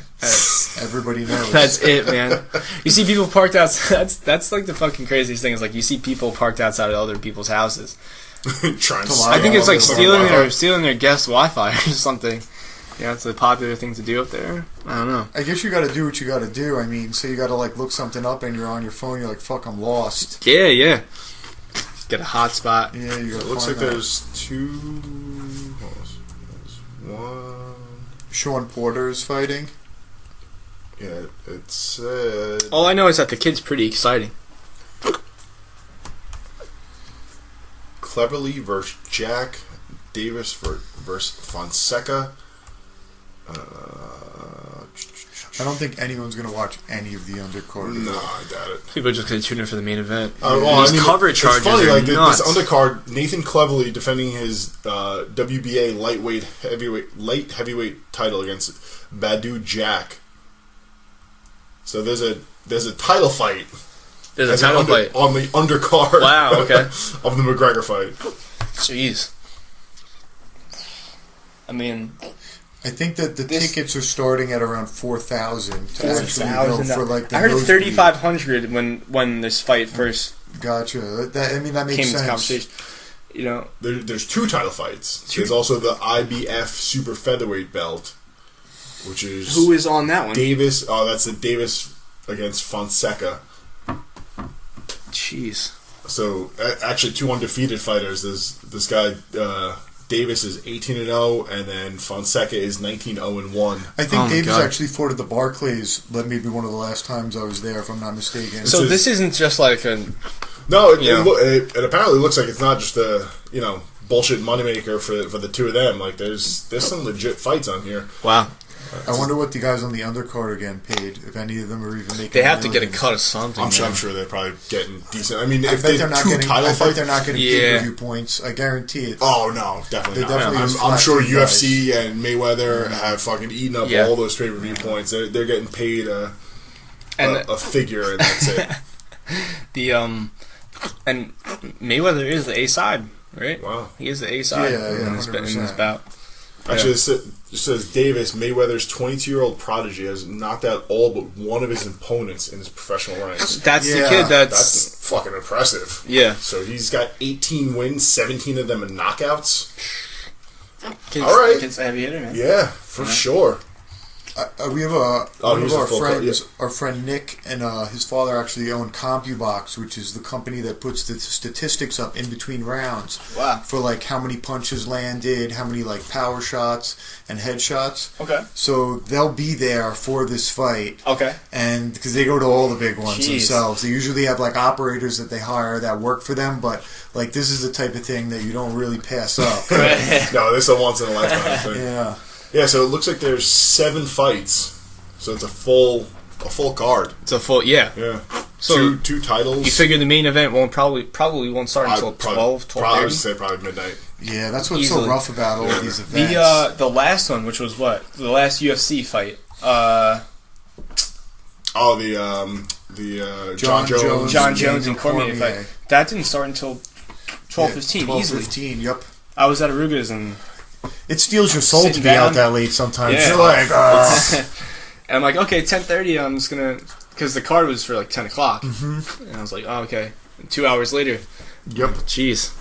Everybody knows. That's it, man. You see people parked outside. That's like the fucking craziest thing. Is like you see people parked outside of other people's houses. I think it's like stealing their guest Wi-Fi or something. Yeah, it's a popular thing to do up there. I don't know. I guess you got to do what you got to do. I mean, so you got to like look something up and you're on your phone. You're like, fuck, I'm lost. Yeah. Get a hotspot. Yeah, you got. It looks like there's 2. One. Sean Porter is fighting. Yeah, it said. All I know is that the kid's pretty exciting. Cleverly versus Jack. Davis versus Fonseca. I don't think anyone's going to watch any of the undercard. No, I doubt it. People are just going to tune in for the main event. These coverage charges are nuts. This undercard, Nathan Cleverly defending his WBA light heavyweight title against Badu Jack. So there's a title fight. There's a title fight on the undercard. Wow. Okay. Of the McGregor fight. Jeez. I mean, I think that the tickets are starting at around 4,000 to actually go for like the I heard 3,500 when this fight first. Gotcha. That makes came sense. Into conversation. You know, there's 2 title fights. There's also the IBF super featherweight belt, which is who is on that one? Davis. Oh, that's the Davis against Fonseca. Jeez. So actually, 2 undefeated fighters. There's this guy. Davis is 18-0, and then Fonseca is 19-0-1. I think Davis actually fought at the Barclays. Maybe one of the last times I was there, if I'm not mistaken. So this isn't just like a... No, it apparently looks like it's not just a bullshit moneymaker for the 2 of them. Like there's some legit fights on here. Wow. I wonder what the guys on the undercard are getting paid, if any of them are even making. They have to get a cut of something. I'm sure they're probably getting decent. I mean, if they're not getting title fights, they're not getting pay-per-view points. I guarantee it. Oh no, definitely not. I'm sure UFC and Mayweather have fucking eaten up all those pay-per-view points. They're getting paid a figure, and that's it. And Mayweather is the A side, right? Wow, he is the A side in this bout. Actually, it says Davis, Mayweather's 22-year-old prodigy, has knocked out all but one of his opponents in his professional ranks. That's the kid that's fucking impressive. Yeah. So he's got 18 wins, 17 of them in knockouts. All right. Kid's a heavy hitter, man. Yeah, for sure. We have one of our friends, yeah. our friend Nick, and his father actually own CompuBox, which is the company that puts the statistics up in between rounds. Wow. For like how many punches landed, how many like power shots and headshots. Okay. So they'll be there for this fight. Okay. And because they go to all the big ones Jeez. themselves, they usually have like operators that they hire that work for them. But like this is the type of thing that you don't really pass up. No, this is a once in a lifetime thing. Yeah. Yeah, so it looks like there's 7 fights. So it's a full card. It's a full, yeah. Yeah. So two titles. You figure the main event probably won't start until 12, 12:30? I would say probably midnight. Yeah, that's what's Easily. so rough about all of these events. The last one, which was what? The last UFC fight. The John Jones. John Jones and Cormier fight. That didn't start until 12:15 easily. 12:15, yep. I was at Aruga's and it steals your soul to be out that late sometimes. Yeah. You're like, and I'm like, okay, 10:30. I'm just gonna, because the card was for like 10 o'clock, and I was like, oh, okay. And 2 hours later, yep. Jeez.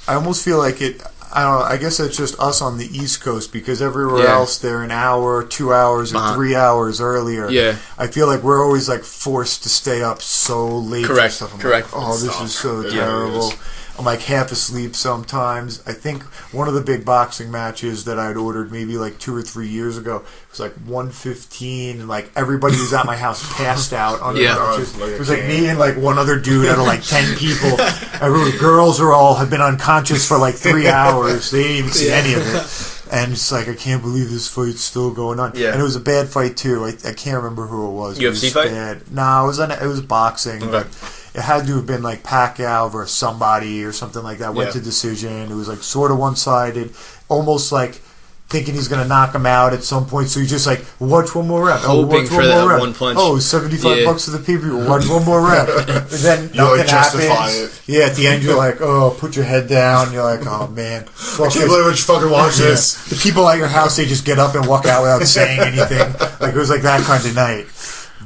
I almost feel like it. I don't know. I guess it's just us on the East Coast because everywhere else they're an hour, 2 hours, or 3 hours earlier. Yeah. I feel like we're always like forced to stay up so late. Correct. For stuff. I'm Correct. Like, oh, this is so It terrible. really is. I'm like half asleep sometimes. I think one of the big boxing matches that I'd ordered maybe like 2 or 3 years ago was like 1:15, and like everybody was at my house passed out on the couches. It was like me and like one other dude out of like 10 people. Everyone, girls have been unconscious for like 3 hours. They didn't even see any of it. And it's like, I can't believe this fight's still going on. Yeah. And it was a bad fight too. I can't remember who it was. UFC it was fight? bad. No, it was boxing. Okay. But it had to have been like Pacquiao versus somebody or something like that. Went to decision. It was like sort of one-sided, almost like thinking he's going to knock him out at some point. So you just like, watch one more round. Hoping for that one punch. Oh, $75 for the pay-per-view. Watch one more round. And then nothing like justify happens. it. Yeah, at the end you're like, oh, put your head down. You're like, oh man. I can't believe I just fucking watched this. The people at your house, they just get up and walk out without saying anything. Like it was like that kind of night.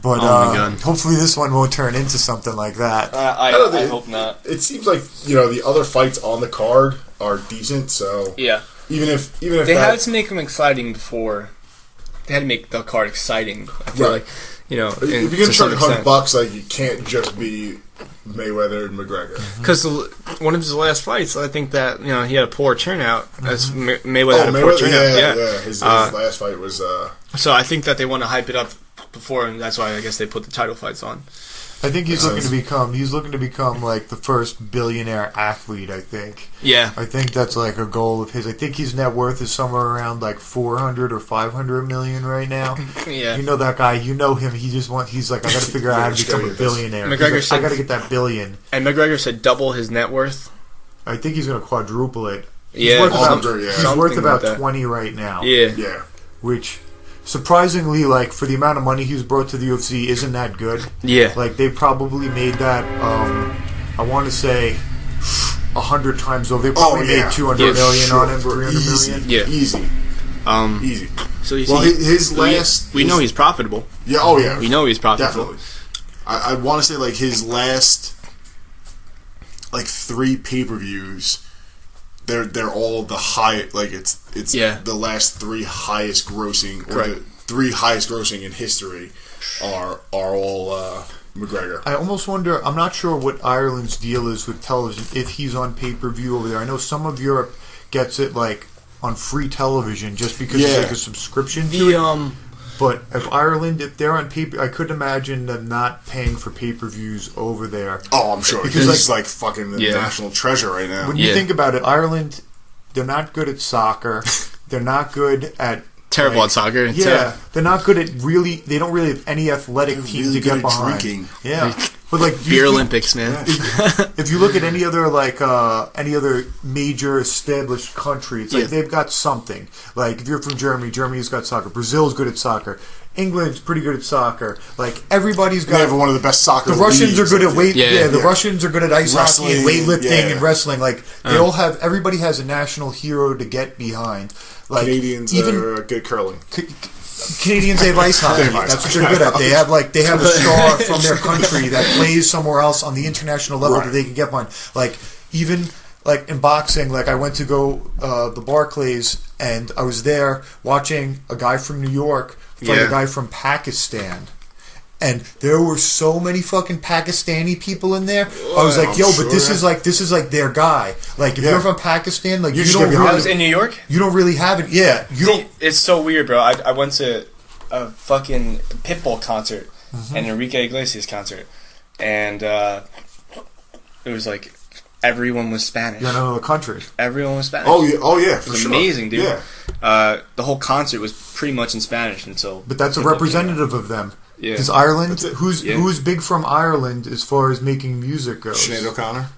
But hopefully this one won't turn into something like that. I hope not. It seems like the other fights on the card are decent. So Yeah. even if They had to make them exciting before. They had to make the card exciting. I feel like, if you're gonna charge $100, like you can't just be Mayweather and McGregor. Because one of his last fights, I think that he had a poor turnout. As Mayweather had a poor turnout. Yeah. His last fight was. So I think that they want to hype it up before, and that's why I guess they put the title fights on. I think he's looking to become like the first billionaire athlete. I think. Yeah. I think that's like a goal of his. I think his net worth is somewhere around like 400 or 500 million right now. Yeah. You know that guy. You know him. He's like, I got to figure out how to become a billionaire. McGregor said, I got to get that billion. And McGregor said double his net worth. I think he's going to quadruple it. Yeah. He's worth about 20 right now. Yeah. Yeah. Which, surprisingly, like for the amount of money he's brought to the UFC, isn't that good. Yeah. Like they probably made that. I want to say 100 times over. They probably made 200 million on him, 300 million. Yeah. Easy. Easy. So you well, see, his last. We know he's profitable. Yeah. Oh yeah. We know he's profitable. Definitely. I want to say like his last, like 3 pay-per-views. They're all the high, like it's the last 3 highest grossing, or the 3 highest grossing in history are all McGregor. I almost wonder. I'm not sure what Ireland's deal is with television. If he's on pay-per-view over there, I know some of Europe gets it like on free television just because it's like a subscription to it. But if Ireland, if they're on pay, I could imagine them not paying for pay-per-views over there. Oh, I'm sure because it's like fucking the national treasure right now. When you think about it, Ireland, they're not good at soccer. They're not good at terrible at soccer. Yeah, they're not good at really. They don't really have any athletic team really to get behind. Drinking. Yeah, but like beer Olympics, man. If you look at any other any other major established country, it's like they've got something. Like if you're from Germany, Germany's got soccer. Brazil's good at soccer. England's pretty good at soccer. Like everybody's got. They have one of the best soccer. The Russians leagues, are good at weight. The Russians are good at ice wrestling, hockey and weightlifting and wrestling. Like they all have. Everybody has a national hero to get behind. Like Canadians are good at curling. Canadians have ice hockey. That's what they're good at. They have a star from their country that plays somewhere else on the international level that they can get behind. Like even like in boxing, like I went to go the Barclays, and I was there watching a guy from New York fight a guy from Pakistan. And there were so many fucking Pakistani people in there. I was like, "Yo, but this is like their guy. Like, if you're from Pakistan, like you don't really, I was in New York. You don't really have it. Yeah, It's so weird, bro. I went to a fucking Pitbull concert, an Enrique Iglesias concert, and it was like everyone was Spanish. You're in another country. Everyone was Spanish. Oh yeah, it was amazing, dude. Yeah. The whole concert was pretty much in Spanish until. But that's a representative of of them. Yeah. Because Ireland, who's big from Ireland as far as making music goes? Sinead O'Connor.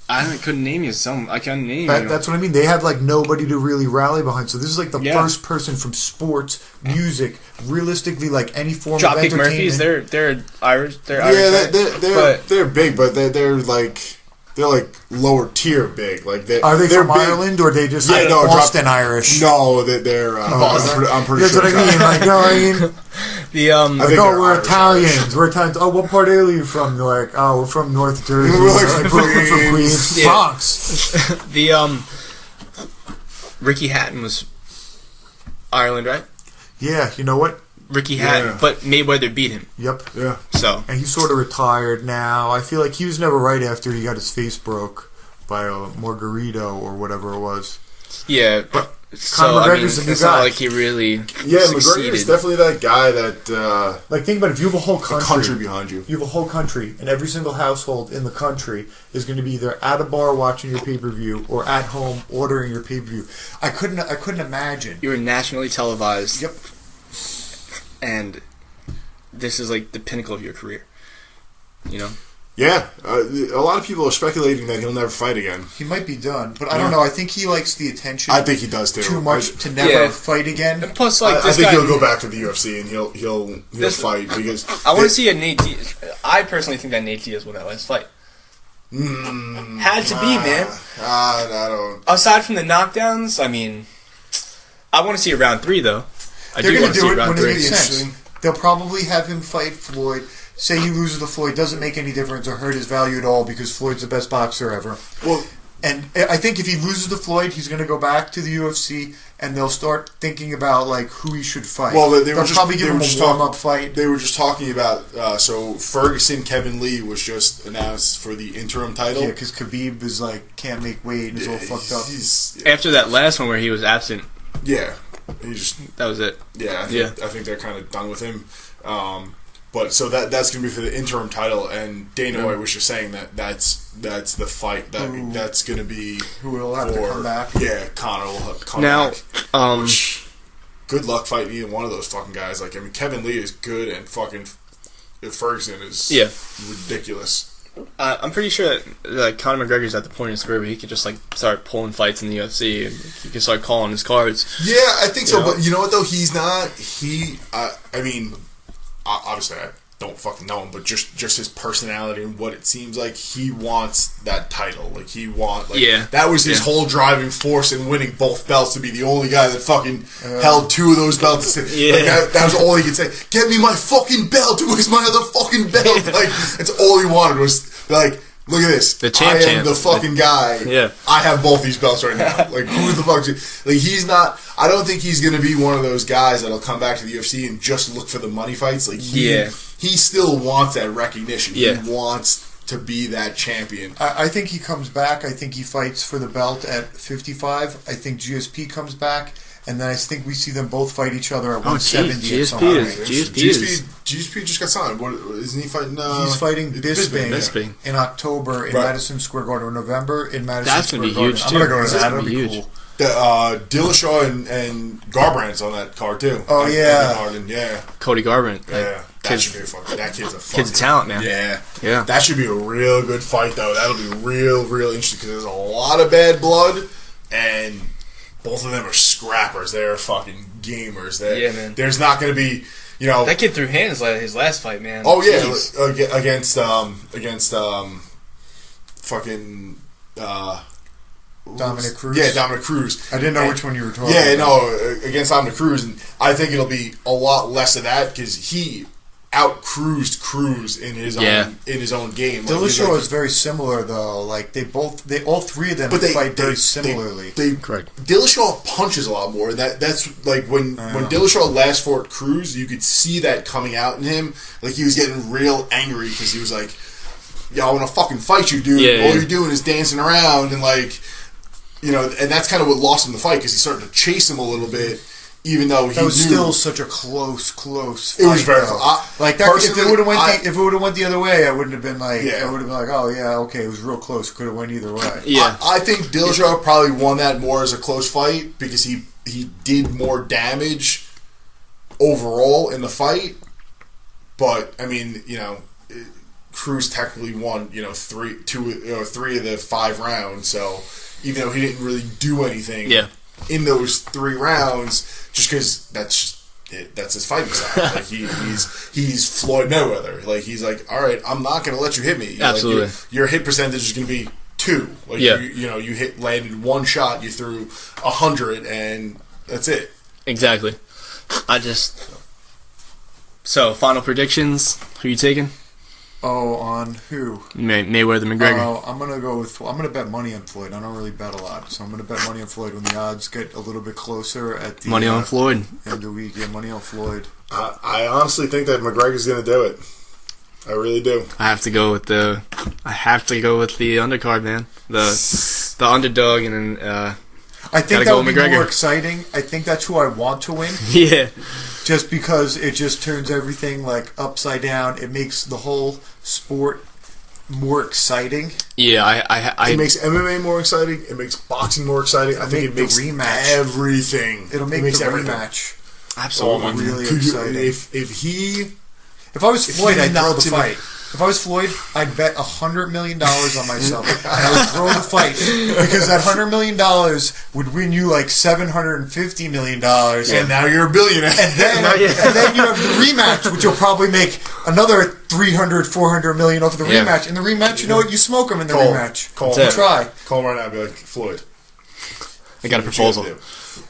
I couldn't name you some. I couldn't name you. That's what I mean. They had like nobody to really rally behind. So this is like the first person from sports, music, realistically like any form of entertainment. Dropkick Murphys, they're Irish. They're Irish. They're big, but they're like lower tier big. Like are they from big. Ireland, or are they just like Boston Irish? No, they're. I'm pretty sure. That's what I mean. Like, no, I mean. We're Irish. Italians. We're Italians. Oh, what part of Italy are you from? They're like, oh, we're from North Jersey. We're Brooklyn, from Queens, Yeah. Bronx. Ricky Hatton was Ireland, right? Yeah, you know what? Ricky Hatton, but Mayweather beat him. Yep. Yeah. So. And he's sort of retired now. I feel like he was never right after he got his face broke by a Margarito or whatever it was. Yeah. Conor McGregor's a new it's guy. not like he really McGregor's definitely that guy that. Like, think about it. If you have a whole country behind you. You have a whole country, and every single household in the country is going to be either at a bar watching your pay-per-view or at home ordering your pay-per-view. I couldn't imagine. You were nationally televised. Yep. And this is like the pinnacle of your career. You know? Yeah. A lot of people are speculating that he'll never fight again. He might be done, but I don't know. I think he likes the attention. I think he does too. Too much to never fight again. And plus, like, I think he'll go back to the UFC and he'll fight because I want to see a Nate Diaz. I personally think that Nate Diaz won that last fight. Had to be, man. I don't. Aside from the knockdowns, I mean, I want to see a round 3 though. They're going to do it when it makes sense. They'll probably have him fight Floyd. Say he loses to Floyd, doesn't make any difference or hurt his value at all because Floyd's the best boxer ever. Well, and I think if he loses to Floyd, he's going to go back to the UFC and they'll start thinking about like who he should fight. Well, they'll probably give him a warm-up fight. They were just talking about so Ferguson Kevin Lee was just announced for the interim title. Yeah, because Khabib is like can't make weight and is all fucked up. After that last one where he was absent. Yeah. That was it. Yeah, I think they're kind of done with him. But so that's going to be for the interim title, and Dana White was just saying that's the fight that's going to be who will have to come back. Yeah, Conor will have to come back. Which, good luck fighting either one of those fucking guys. Like, I mean, Kevin Lee is good, and fucking Ferguson is ridiculous. I'm pretty sure that Conor McGregor's at the point in his career where he could just like start pulling fights in the UFC and he can start calling his cards. Yeah, I think so. But you know what though? He's not. I mean, obviously I don't fucking know him, but just his personality and what it seems like he wants that title. Like that was his whole driving force in winning both belts, to be the only guy that fucking held 2 of those belts. That was all he could say. Get me my fucking belt. Where's my other fucking belt? Like, that's all he wanted was like, look at this. The champ. I am the fucking guy. Yeah. I have both these belts right now. Like, who the fuck? Like, he's not. I don't think he's going to be one of those guys that'll come back to the UFC and just look for the money fights. Like, he still wants that recognition. Yeah. He wants to be that champion. I think he comes back. I think he fights for the belt at 55. I think GSP comes back. And then I think we see them both fight each other at 170 at some point. GSP just got signed. What, isn't he fighting? He's fighting Bisping in October in Madison Square Garden, or November in Madison Square Garden. That's going to be huge, too. I'm going to go to that. That'll be cool. Dillashaw and Garbrandt's on that card, too. Oh, yeah. Cody Garbrandt. Yeah. That should be a fun. That kid's a talent, man. Yeah. That should be a real good fight, though. That'll be real interesting because there's a lot of bad blood, and both of them are scrappers. They're fucking gamers. Man. There's not going to be, that kid threw hands his last fight, man. Oh yeah, against fucking Dominic Cruz. Yeah, Dominic Cruz. I didn't know which one you were talking about. Yeah, no, against Dominic Cruz, and I think it'll be a lot less of that because he out cruised Cruz in his own game. Dillashaw is very similar though. Like all three of them fight very similarly. Correct. Dillashaw punches a lot more. That's like when Dillashaw last fought Cruz, you could see that coming out in him. Like he was getting real angry because he was like, "Yo, I want to fucking fight you, dude. All you're doing is dancing around," and like, and that's kind of what lost him the fight because he started to chase him a little bit. Even though he was still such a close fight. It was very close. Like that, if it would have went the other way, I wouldn't have been like. I would have been like, oh yeah, okay, it was real close. Could have went either way. Yeah, I think Dillashaw probably won that more as a close fight because he did more damage overall in the fight. But I mean, Cruz technically won, three of the 5 rounds. So even though he didn't really do anything, in those 3 rounds. Just because that's his fighting style. Like he's Floyd Mayweather. Like he's like, all right, I'm not going to let you hit me. Absolutely, like your hit percentage is going to be 2. Like you landed 1 shot, you threw 100, and that's it. Exactly. So final predictions. Who are you taking? Oh, on who? Mayweather McGregor. Oh, I'm gonna bet money on Floyd. I don't really bet a lot, so I'm gonna bet money on Floyd when the odds get a little bit closer at the money on Floyd. End of the week. Yeah, money on Floyd. I honestly think that McGregor's gonna do it. I really do. I have to go with the undercard, man. The underdog, and then I think that would be more exciting. I think that's who I want to win. Yeah. Just because it just turns everything like upside down. It makes the whole sport more exciting. Yeah, it makes MMA more exciting. It makes boxing more exciting. I think it makes everything. It'll make the rematch. Absolutely. Really exciting. If I was Floyd, I'd throw the fight. If I was Floyd, I'd bet $100 million on myself, and I would throw the fight because that $100 million would win you like $750 million, and now you're a billionaire. And then you have the rematch, which you'll probably make another $300-400 million off of the rematch. In the rematch, you know what? You smoke them in the rematch. Try. Call him right now and be like, Floyd, I got a proposal.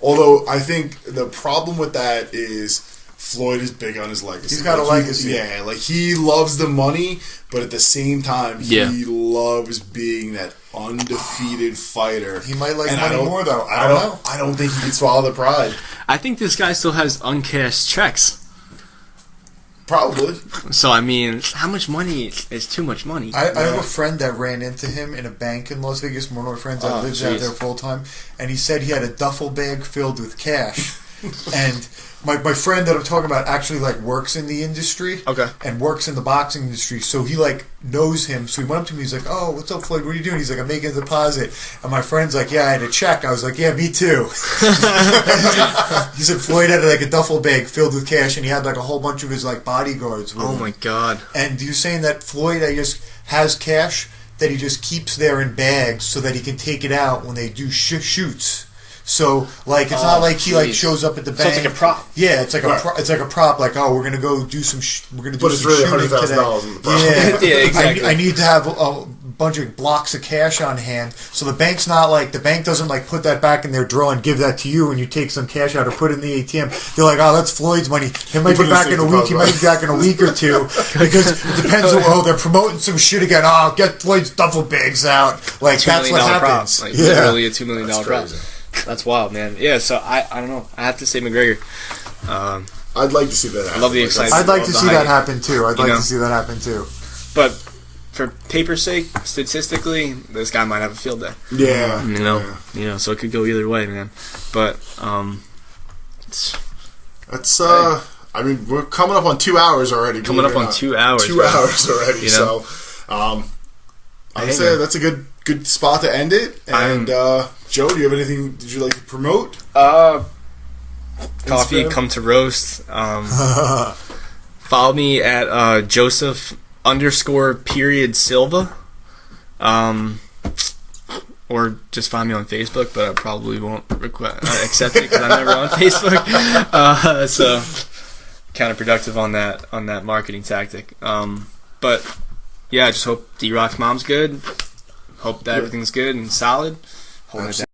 Although I think the problem with that is Floyd is big on his legacy. He's got a legacy. Yeah, like he loves the money, but at the same time, he loves being that undefeated fighter. He might like money more, though. I don't know. I don't think he can swallow the pride. I think this guy still has uncashed checks. Probably. So, I mean, how much money is too much money? I have a friend that ran into him in a bank in Las Vegas, one of my friends that lives out there full time, and he said he had a duffel bag filled with cash. And my friend that I'm talking about actually like works in the industry, and works in the boxing industry. So he like knows him. So he went up to me. He's like, "Oh, what's up, Floyd? What are you doing?" He's like, "I'm making a deposit." And my friend's like, "Yeah, I had a check." I was like, "Yeah, me too." He said Floyd had like a duffel bag filled with cash, and he had like a whole bunch of his like bodyguards with him. Oh my god! And you're saying that Floyd, I guess, has cash that he just keeps there in bags so that he can take it out when they do shoots. So, like, it's not like he like shows up at the bank. So it's like a prop. Yeah, it's like it's like a prop. Like, oh, we're gonna go do some. We're gonna do some shooting today. But it's really $100,000 in the prop. Yeah, exactly. I need to have a bunch of blocks of cash on hand. So the bank's not like the bank doesn't like put that back in their drawer and give that to you, and you take some cash out or put it in the ATM. They're like, oh, that's Floyd's money. He might be back in a week. He might be back in a week or two because it depends on. Oh, they're promoting some shit again. Oh, get Floyd's duffel bags out. Like that's what happens. Like, literally a $2 million prop. That's wild, man. Yeah, so I don't know. I have to say McGregor. I'd like to see that happen. I love the excitement. I'd like to see that happen too. I'd like to see that happen too. But for paper's sake, statistically, this guy might have a field day. Yeah. You know, so it could go either way, man. But that's I mean, we're coming up on 2 hours already. Coming up on 2 hours. 2 hours already. So I'd say that's a good spot to end it. And Joe, do you have anything? Did you like to promote? Coffee, Instagram? Come to roast. Follow me at Joseph _Silva. Or just find me on Facebook, but I probably won't accept it because I'm never on Facebook. So counterproductive on that marketing tactic. But yeah, I just hope D-Rock's mom's good. Hope that everything's good and solid. Holding it down.